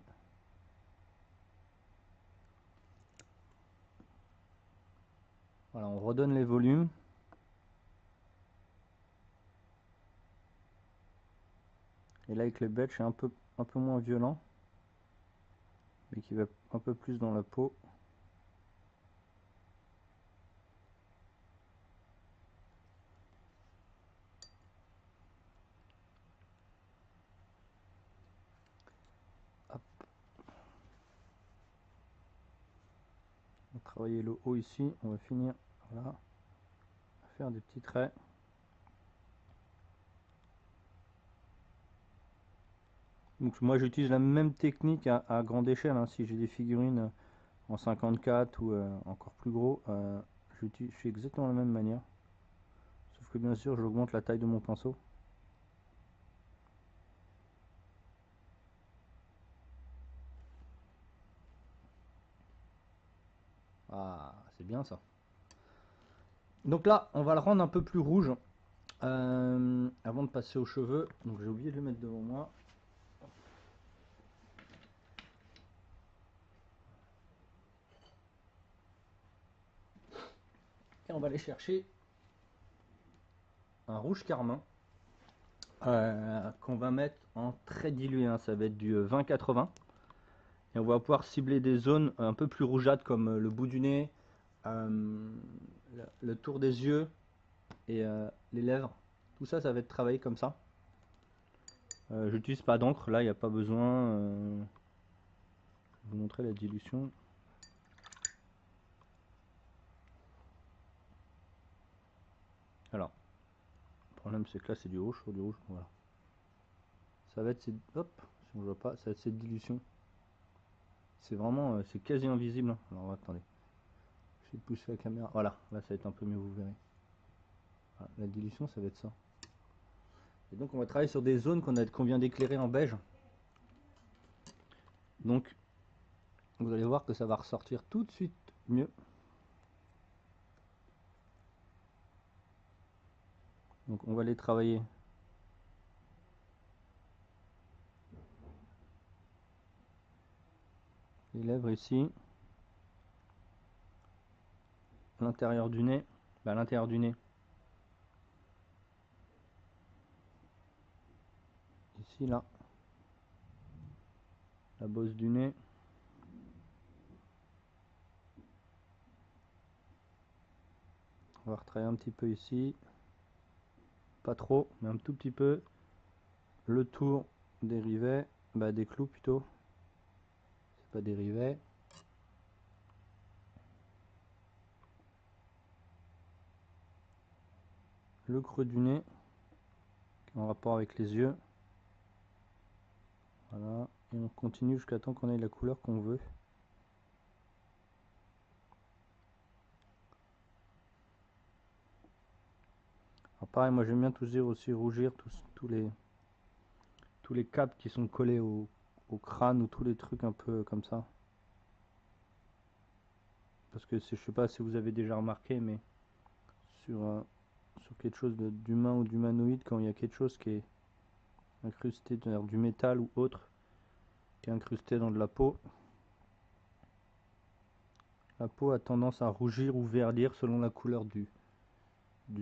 Voilà, on redonne les volumes. Et là avec les beige c'est un peu moins violent. Mais qui va un peu plus dans la peau. Hop. On va travailler le haut ici. On va finir voilà. À faire des petits traits. Donc moi j'utilise la même technique à grande échelle, hein. Si j'ai des figurines en 54 ou encore plus gros, je fais exactement la même manière. Sauf que bien sûr j'augmente la taille de mon pinceau. Ah, c'est bien ça. Donc là on va le rendre un peu plus rouge avant de passer aux cheveux. Donc j'ai oublié de le mettre devant moi. Et on va aller chercher un rouge carmin qu'on va mettre en très dilué, hein. Ça va être du 20-80. Et on va pouvoir cibler des zones un peu plus rougeâtres comme le bout du nez, le tour des yeux et les lèvres. Tout ça, ça va être travaillé comme ça. J'utilise pas d'encre, là il n'y a pas besoin. Je vais vous montrer la dilution. Alors, le problème c'est que là c'est du rouge sur du rouge. Voilà. Ça va être cette, hop, si on voit pas, ça va être cette dilution. C'est vraiment, c'est quasi invisible, hein. Alors attendez, je vais pousser la caméra. Voilà, là ça va être un peu mieux, vous verrez. Voilà, la dilution, ça va être ça. Et donc on va travailler sur des zones qu'on vient d'éclairer en beige. Donc vous allez voir que ça va ressortir tout de suite mieux. Donc on va les travailler les lèvres ici, l'intérieur du nez, l'intérieur du nez, ici là, la bosse du nez, On va retravailler un petit peu ici. Pas trop, mais un tout petit peu. Le tour des rivets, des clous plutôt. C'est pas des rivets. Le creux du nez, en rapport avec les yeux. Voilà, et on continue jusqu'à temps qu'on ait la couleur qu'on veut. Alors pareil, moi j'aime bien toujours aussi rougir tous les câbles qui sont collés au crâne ou tous les trucs un peu comme ça. Parce que je sais pas si vous avez déjà remarqué, mais sur quelque chose d'humain ou d'humanoïde, quand il y a quelque chose qui est incrusté, du métal ou autre, qui est incrusté dans de la peau a tendance à rougir ou verdir selon la couleur du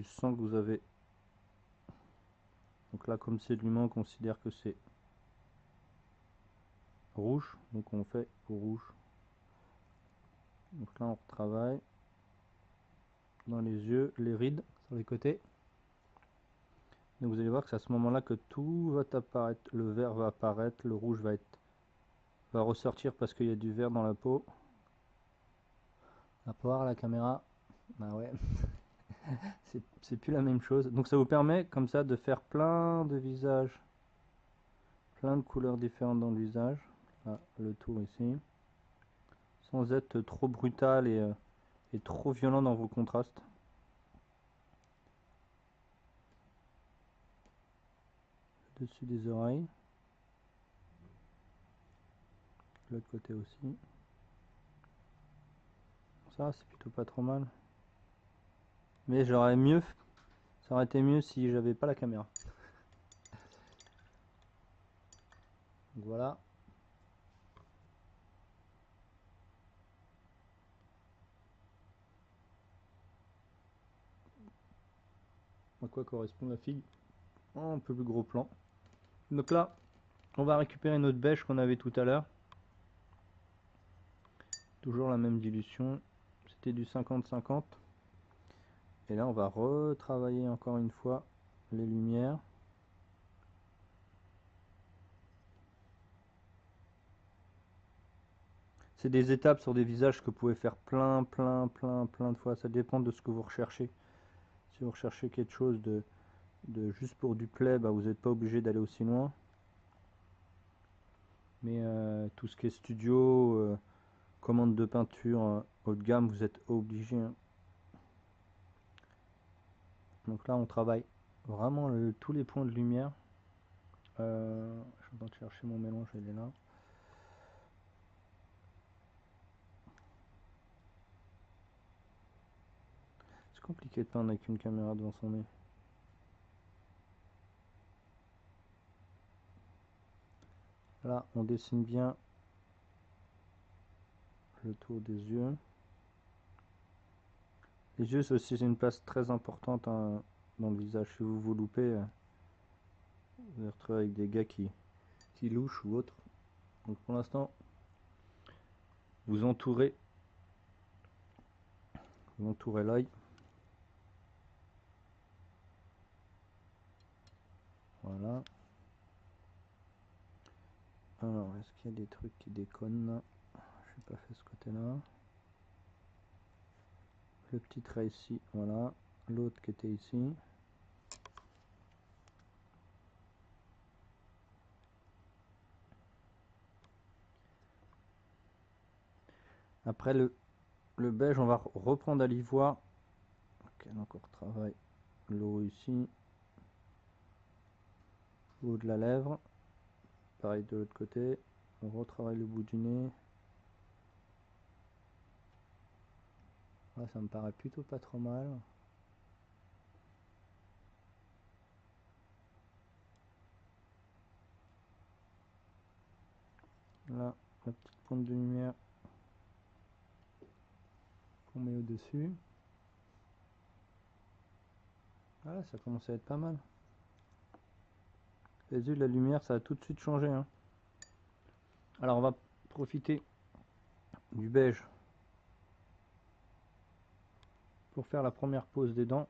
sang que vous avez. Donc là, comme c'est de l'humain, on considère que c'est rouge, donc on fait au rouge. Donc là, on retravaille dans les yeux, les rides sur les côtés. Donc vous allez voir que c'est à ce moment-là que tout va apparaître, le vert va apparaître, le rouge va ressortir parce qu'il y a du vert dans la peau. On va voir la caméra. Bah ouais, c'est plus la même chose. Donc ça vous permet comme ça de faire plein de visages, plein de couleurs différentes dans le visage. Là, le tour ici. Sans être trop brutal et trop violent dans vos contrastes. Dessus des oreilles. L'autre côté aussi. Ça, c'est plutôt pas trop mal. Mais j'aurais mieux, ça aurait été mieux si j'avais pas la caméra. Donc voilà. À quoi correspond la figue? Un peu plus gros plan. Donc là, on va récupérer notre beige qu'on avait tout à l'heure. Toujours la même dilution. C'était du 50-50. Et là, on va retravailler encore une fois les lumières. C'est des étapes sur des visages que vous pouvez faire plein de fois. Ça dépend de ce que vous recherchez. Si vous recherchez quelque chose de juste pour du play, vous n'êtes pas obligé d'aller aussi loin. Mais tout ce qui est studio, commande de peinture haut de gamme, vous êtes obligé. Hein. Donc là, on travaille vraiment tous les points de lumière. Je suis en train de chercher mon mélange, il est là. C'est compliqué de peindre avec une caméra devant son nez. Là, on dessine bien le tour des yeux. Les yeux, c'est aussi une place très importante dans le visage. Si vous vous loupez, vous allez retrouver avec des gars qui louchent ou autres. Donc pour l'instant, vous entourez l'œil. Voilà. Alors, est-ce qu'il y a des trucs qui déconnent là? Je n'ai pas fait ce côté-là. Le petit trait ici, voilà. L'autre qui était ici. Après le beige, on va reprendre à l'ivoire. Ok, donc on retravaille le haut ici. Le haut de la lèvre. Pareil de l'autre côté. On retravaille le bout du nez. Ouais, ça me paraît plutôt pas trop mal. Là, la petite pointe de lumière qu'on met au-dessus. Voilà, ça commence à être pas mal. Les yeux de la lumière, ça a tout de suite changé. Hein. Alors on va profiter du beige pour faire la première pose des dents.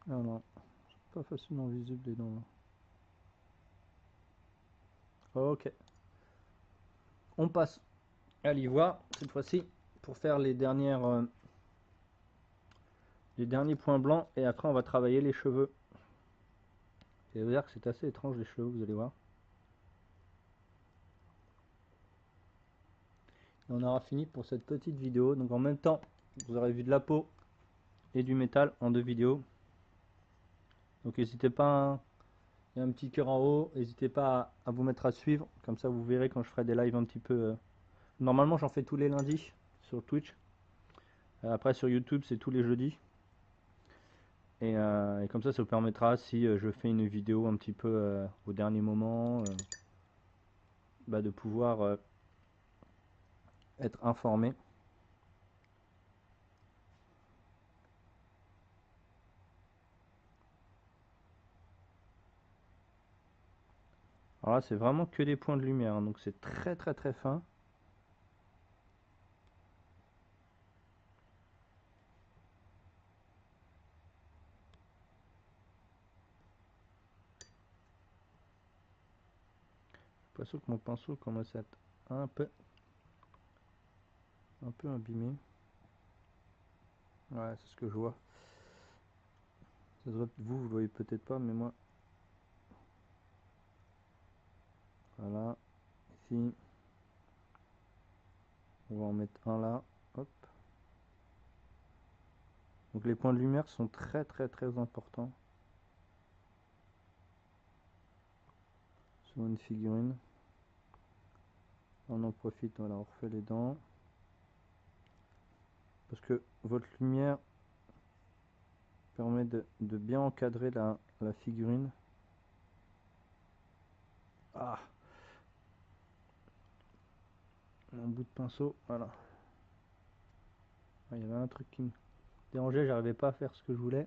Ah non, c'est pas facilement visible les dents là. Ok, on passe à l'ivoire cette fois-ci pour faire les derniers points blancs et après on va travailler les cheveux. Et vous dire que c'est assez étrange les cheveux, vous allez voir. Et on aura fini pour cette petite vidéo. Donc en même temps, vous aurez vu de la peau et du métal en 2 vidéos. Donc n'hésitez pas, il y a un petit cœur en haut, n'hésitez pas à vous mettre à suivre. Comme ça vous verrez quand je ferai des lives un petit peu. Normalement j'en fais tous les lundis sur Twitch. Après sur YouTube c'est tous les jeudis. Et comme ça vous permettra, si je fais une vidéo un petit peu au dernier moment, de pouvoir être informé. Alors là c'est vraiment que des points de lumière, hein, donc c'est très très très fin. Pas sûr que mon pinceau commence à être un peu abîmé. Ouais, c'est ce que je vois. Ça se voit, vous le voyez peut-être pas, mais moi. Voilà. Ici. On va en mettre un là. Hop. Donc les points de lumière sont très très très importants sur une figurine. On en profite, voilà, on refait les dents. Parce que votre lumière permet de bien encadrer la figurine. Ah, mon bout de pinceau, voilà. Ah, il y avait un truc qui me dérangeait, j'arrivais pas à faire ce que je voulais.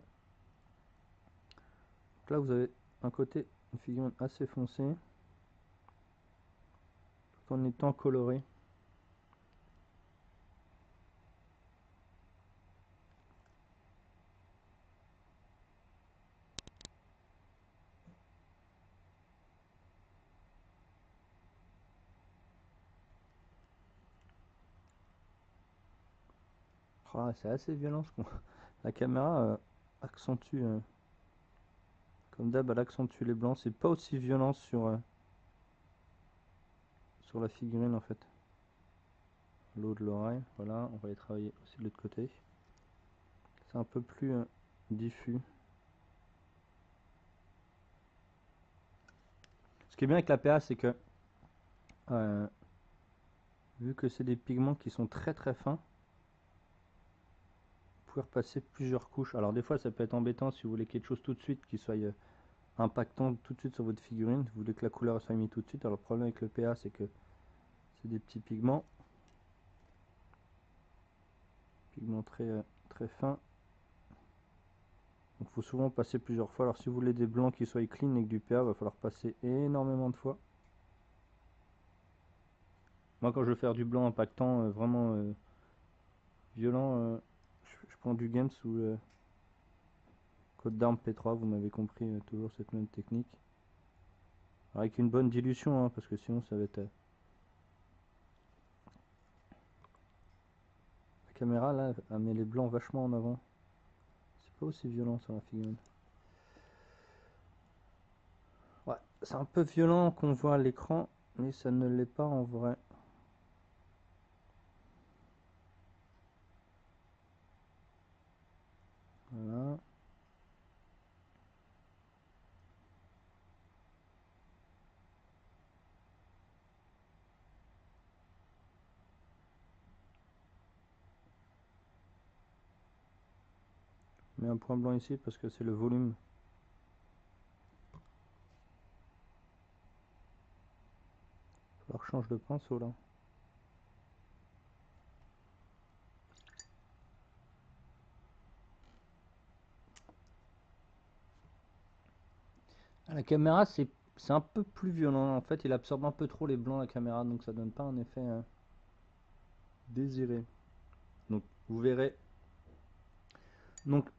Donc là vous avez un côté, une figurine assez foncée, tout en étant colorée. Ah, c'est assez violent ce qu'on... La caméra accentue, comme d'hab, elle accentue les blancs. C'est pas aussi violent sur la figurine en fait. L'eau de l'oreille, voilà, on va les travailler aussi de l'autre côté. C'est un peu plus diffus. Ce qui est bien avec la PA, c'est que euh, vu que c'est des pigments qui sont très très fins, vous pouvez repasser plusieurs couches. Alors des fois ça peut être embêtant si vous voulez quelque chose tout de suite qui soit impactant tout de suite sur votre figurine. Vous voulez que la couleur soit mise tout de suite. Alors le problème avec le PA, c'est que c'est des petits pigments très très fins. Donc il faut souvent passer plusieurs fois. Alors si vous voulez des blancs qui soient clean avec du PA, il va falloir passer énormément de fois. Moi quand je veux faire du blanc impactant vraiment violent, je prends du Games ou Côte d'Armes P3, vous m'avez compris, toujours cette même technique. Alors, avec une bonne dilution, hein, parce que sinon ça va être... La caméra là, elle met les blancs vachement en avant. C'est pas aussi violent sur la figurine. Ouais, c'est un peu violent qu'on voit à l'écran, mais ça ne l'est pas en vrai. Voilà. Je mets un point blanc ici parce que c'est le volume. Il va falloir que je change de pinceau là. La caméra, c'est un peu plus violent. En fait, il absorbe un peu trop les blancs, la caméra, donc ça donne pas un effet désiré. Donc, vous verrez. Donc,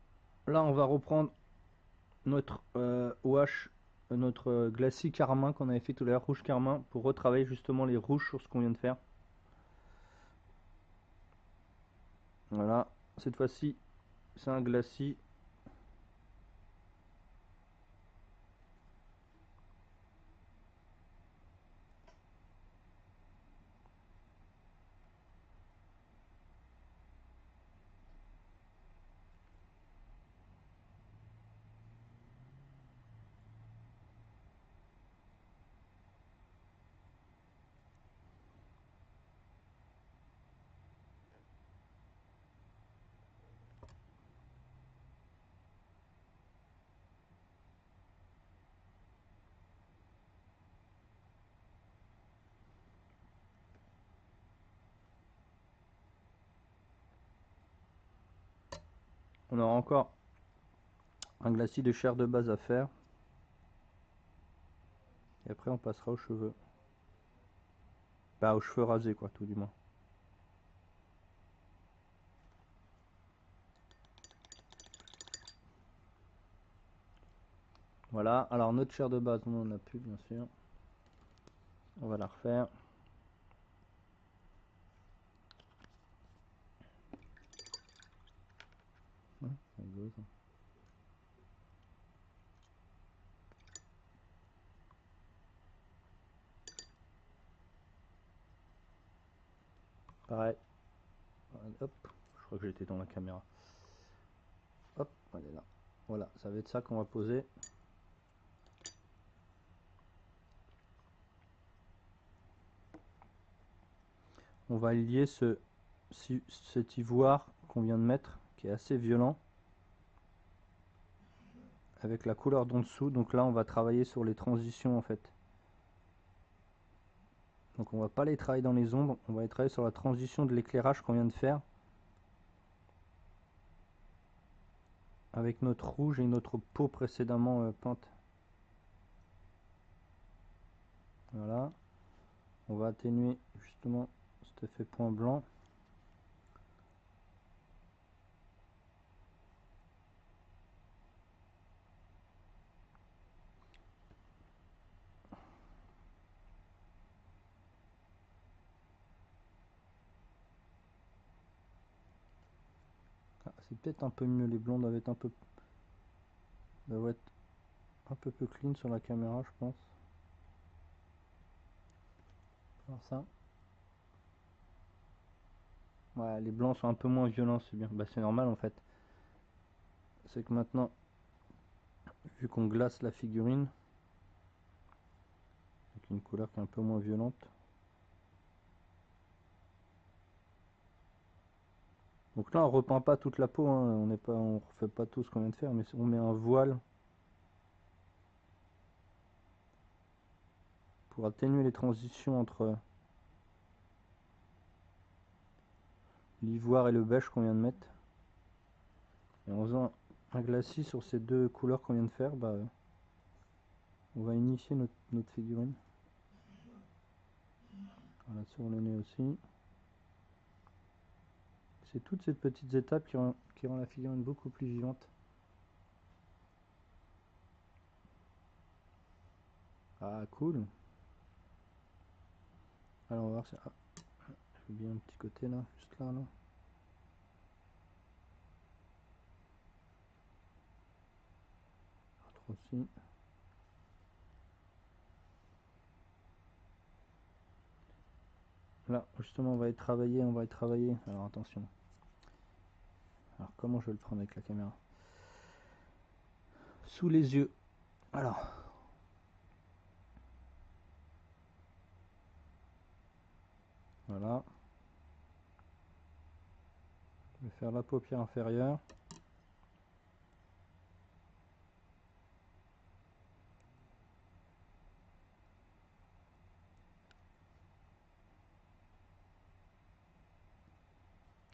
là, on va reprendre notre wash, notre glacis carmin qu'on avait fait tout à l'heure, rouge carmin, pour retravailler justement les rouges sur ce qu'on vient de faire. Voilà, cette fois-ci, c'est un glacis. On aura encore un glacis de chair de base à faire. Et après, on passera aux cheveux. Bah, aux cheveux rasés, quoi, tout du moins. Voilà, alors notre chair de base, on en a plus, bien sûr. On va la refaire. Ouais, ça goes. Pareil. Hop, je crois que j'étais dans la caméra. Hop, elle est là. Voilà, ça va être ça qu'on va poser. On va lier cet ivoire qu'on vient de mettre, qui est assez violent, avec la couleur d'en dessous. Donc là, on va travailler sur les transitions en fait. Donc on va pas les travailler dans les ombres, on va les travailler sur la transition de l'éclairage qu'on vient de faire, avec notre rouge et notre peau précédemment peinte. Voilà. On va atténuer justement cet effet point blanc. Ah, c'est peut-être un peu mieux, les blonds doivent être un peu plus clean sur la caméra, je pense. Alors ça. Ouais, les blancs sont un peu moins violents, c'est bien. Bah, c'est normal en fait. C'est que maintenant, vu qu'on glace la figurine, avec une couleur qui est un peu moins violente. Donc là, on repeint pas toute la peau, hein. On refait pas tout ce qu'on vient de faire, mais on met un voile pour atténuer les transitions entre l'ivoire et le beige qu'on vient de mettre. Et en faisant un glacis sur ces deux couleurs qu'on vient de faire, bah, on va initier notre figurine. Voilà, sur le nez aussi. C'est toutes ces petites étapes qui rend la figurine beaucoup plus vivante. Ah, cool. Alors, on va voir si... Ah, je fais bien un petit côté là, juste là, là. L'autre aussi. Là, justement, on va y travailler. Alors, attention. Alors, comment je vais le prendre avec la caméra? Sous les yeux. Alors. Voilà. Je vais faire la paupière inférieure.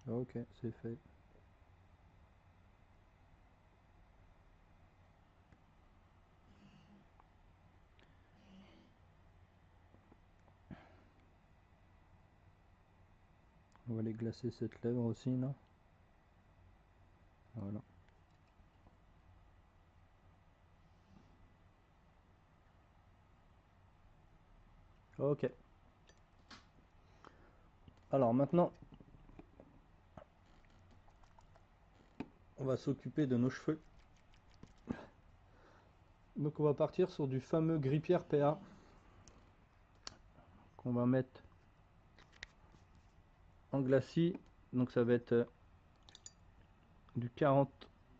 Ok, c'est fait. On va aller glacer cette lèvre aussi là. Voilà. Ok. Alors maintenant, on va s'occuper de nos cheveux. Donc on va partir sur du fameux gris-pierre PA qu'on va mettre en glacis. Donc ça va être du 40,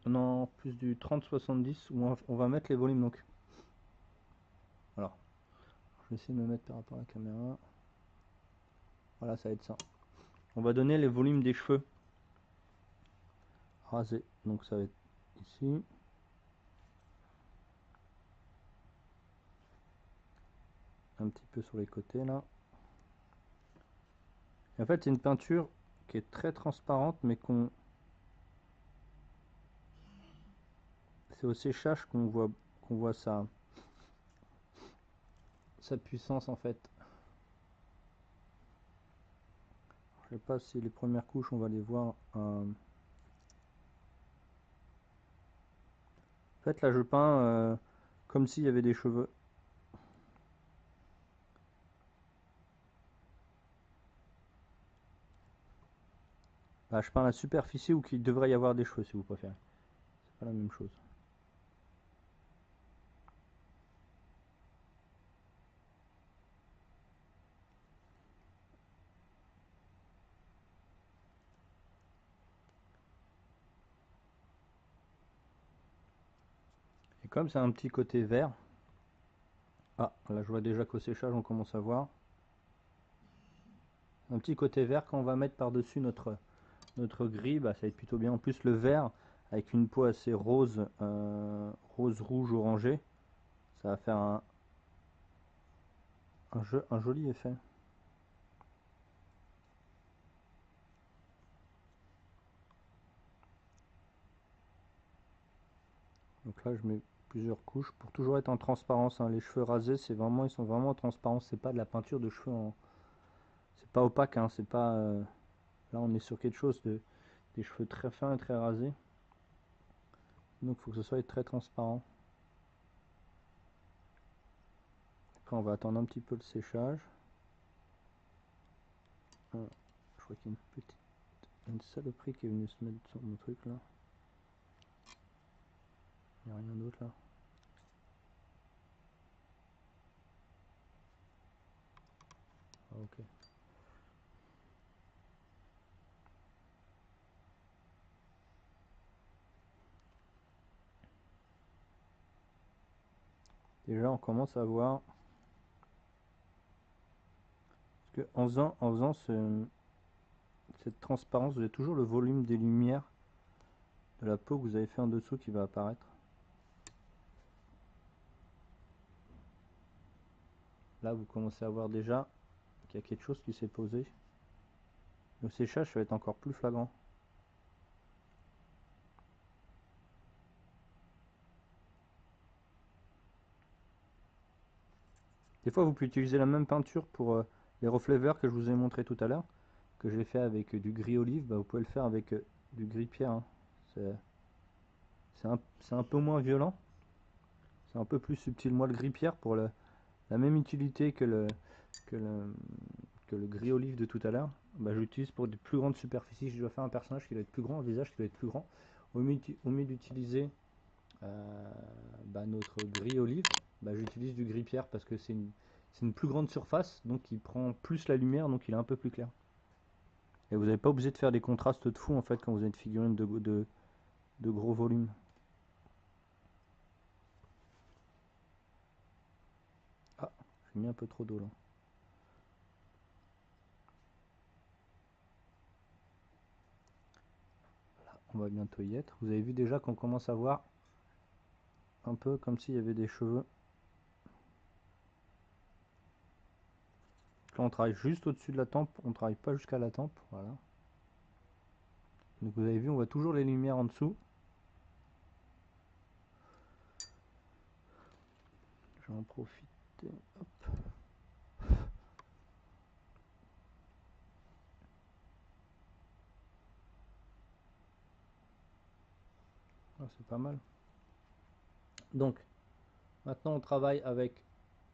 non, plus du 30-70 où on va mettre les volumes. Donc alors, je vais essayer de me mettre par rapport à la caméra. Voilà, ça va être ça. On va donner les volumes des cheveux rasés. Donc ça va être ici. Un petit peu sur les côtés là. Et en fait, c'est une peinture qui est très transparente, mais c'est au séchage qu'on voit sa puissance en fait. Je sais pas si les premières couches on va les voir. En fait, là je peins comme s'il y avait des cheveux. Bah, je peins la superficie où il devrait y avoir des cheveux si vous préférez. C'est pas la même chose. Et comme c'est un petit côté vert. Ah, là je vois déjà qu'au séchage on commence à voir. Un petit côté vert qu'on va mettre par-dessus notre gris, bah, ça va être plutôt bien. En plus le vert, avec une peau assez rose, rose rouge orangé, ça va faire un joli effet. Donc là je mets plusieurs couches pour toujours être en transparence, hein. Les cheveux rasés, ils sont vraiment transparents. C'est pas de la peinture de cheveux c'est pas opaque, hein. C'est pas là on est sur quelque chose des cheveux très fins et très rasés. Donc il faut que ce soit très transparent. Après on va attendre un petit peu le séchage. Voilà. Je crois qu'il y a une saloperie qui est venue se mettre sur mon truc là. Il n'y a rien d'autre là. Ah, ok. Déjà on commence à voir. Parce que en faisant cette transparence, vous avez toujours le volume des lumières de la peau que vous avez fait en dessous qui va apparaître. Là vous commencez à voir déjà qu'il y a quelque chose qui s'est posé. Le séchage ça va être encore plus flagrant. Des fois vous pouvez utiliser la même peinture pour les reflets verts que je vous ai montré tout à l'heure, que j'ai fait avec du gris olive. Bah, vous pouvez le faire avec du gris pierre, hein. C'est un peu moins violent, c'est un peu plus subtil. Moi le gris pierre pour la même utilité que le, que le gris olive de tout à l'heure, bah, j'utilise pour des plus grandes superficies. Si je dois faire un personnage qui doit être plus grand, un visage qui doit être plus grand, au mieux d'utiliser notre gris olive, bah, j'utilise du gris pierre parce que c'est une plus grande surface, donc il prend plus la lumière, donc il est un peu plus clair. Et vous n'avez pas obligé de faire des contrastes de fou en fait quand vous avez une figurine de gros volume. Ah, j'ai mis un peu trop d'eau là. On va bientôt y être. Vous avez vu déjà qu'on commence à voir un peu comme s'il y avait des cheveux. Là on travaille juste au-dessus de la tempe, on travaille pas jusqu'à la tempe, voilà. Donc vous avez vu, on voit toujours les lumières en dessous. Je vais en profiter. Hop. Ah, c'est pas mal. Donc, maintenant on travaille avec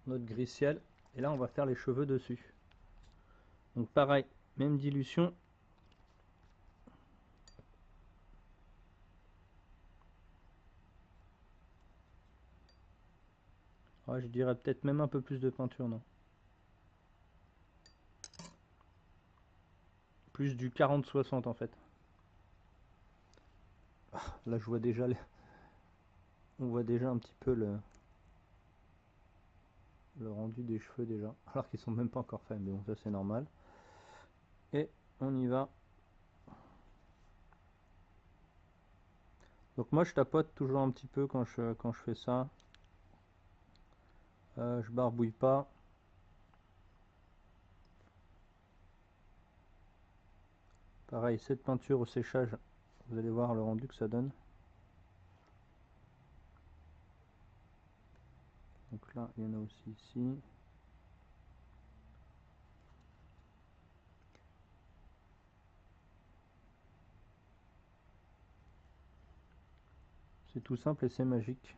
notre gris ciel. Et là, on va faire les cheveux dessus. Donc pareil, même dilution. Ouais, je dirais peut-être même un peu plus de peinture, non? Plus du 40-60 en fait. Là, je vois déjà, on voit déjà un petit peu le rendu des cheveux déjà. Alors qu'ils sont même pas encore faits, mais bon, ça c'est normal. Et on y va. Donc moi, je tapote toujours un petit peu quand je fais ça. Je barbouille pas. Pareil, cette peinture au séchage, vous allez voir le rendu que ça donne. Donc là, il y en a aussi ici. C'est tout simple et c'est magique.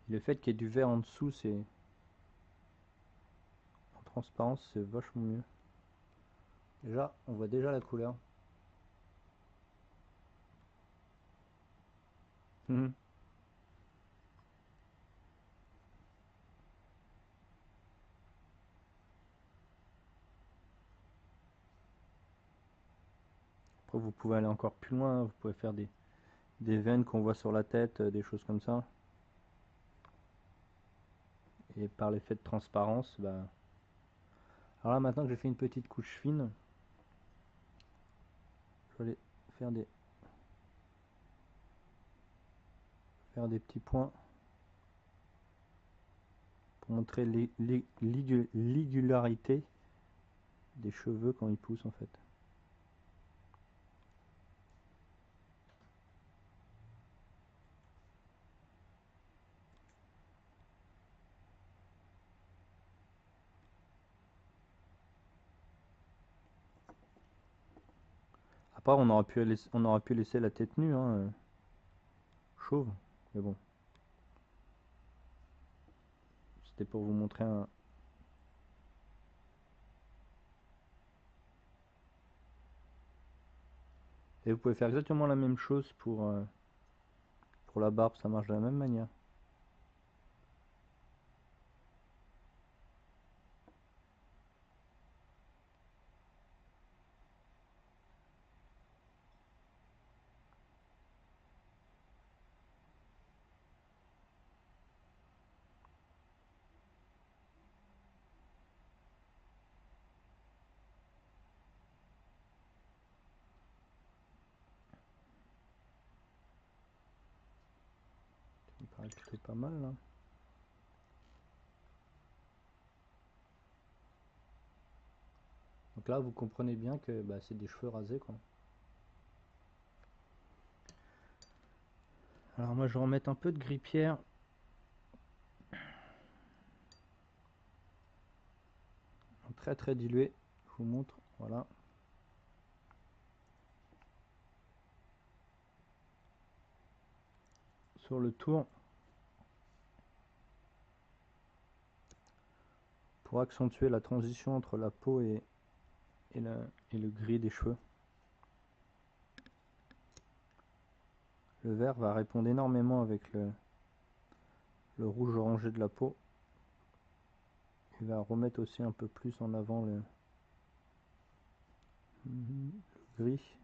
Le fait qu'il y ait du vert en dessous, c'est en transparence, c'est vachement mieux. Déjà, on voit déjà la couleur. Mhm. Après, vous pouvez aller encore plus loin, hein. Vous pouvez faire des veines qu'on voit sur la tête, des choses comme ça. Et par l'effet de transparence, bah... Alors là, maintenant que j'ai fait une petite couche fine, je vais aller faire des petits points pour montrer l'igularité des cheveux quand ils poussent en fait. Après, on aurait pu laisser la tête nue, hein, chauve, mais bon, c'était pour vous montrer un... Et vous pouvez faire exactement la même chose pour la barbe, ça marche de la même manière. Ça me paraît plutôt pas mal là. Donc là, vous comprenez bien que bah, c'est des cheveux rasés quoi. Alors moi, je vais remettre un peu de gris-pierre. Très très dilué. Je vous montre, voilà. Sur le tour. Pour accentuer la transition entre la peau et le gris des cheveux. Le vert va répondre énormément avec le rouge orangé de la peau. Il va remettre aussi un peu plus en avant le gris.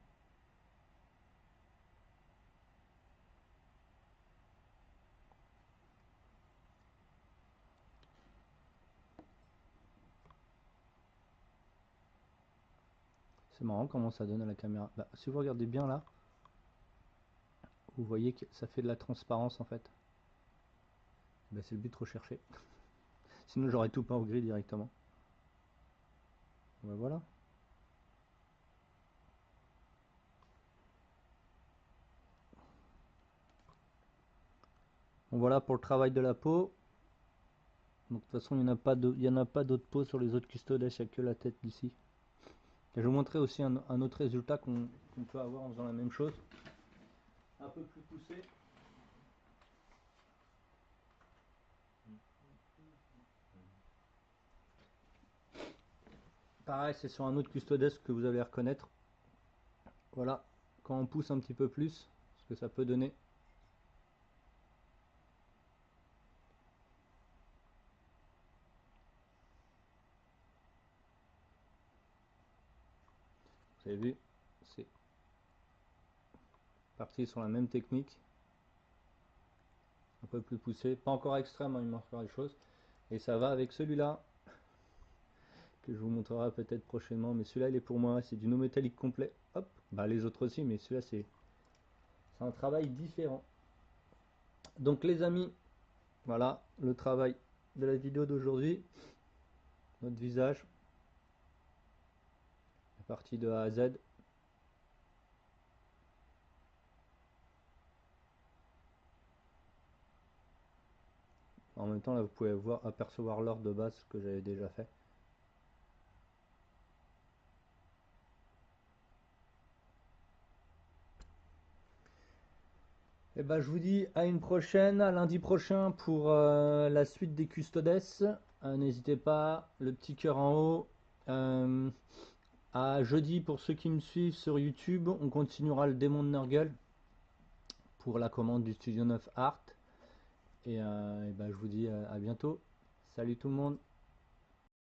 C'est marrant comment ça donne à la caméra. Bah, si vous regardez bien là, vous voyez que ça fait de la transparence en fait. Bah, c'est le but recherché. Sinon j'aurais tout peint au gris directement. Bah, voilà. Bon, voilà pour le travail de la peau. Donc de toute façon, il y en a pas d'autres peaux sur les autres custodes, il n'y a que la tête d'ici. Et je vais vous montrer aussi un autre résultat qu'on peut avoir en faisant la même chose. Un peu plus poussé. Pareil, c'est sur un autre custodes que vous allez reconnaître. Voilà, quand on pousse un petit peu plus, ce que ça peut donner. Vous avez vu, c'est parti sur la même technique. Un peu plus poussé, pas encore extrême, hein, il manque encore des choses. Et ça va avec celui-là, que je vous montrerai peut-être prochainement. Mais celui-là, il est pour moi, c'est du no métallique complet. Hop, bah les autres aussi, mais celui-là, c'est un travail différent. Donc les amis, voilà le travail de la vidéo d'aujourd'hui. Notre visage, la partie de A à Z. En même temps, là, vous pouvez voir, apercevoir l'ordre de base que j'avais déjà fait. Et ben, je vous dis à une prochaine, à lundi prochain pour la suite des custodes. N'hésitez pas, le petit cœur en haut. À jeudi pour ceux qui me suivent sur YouTube, on continuera le démon de Nurgle pour la commande du Studio 9 Art. Et ben, je vous dis à bientôt. Salut tout le monde.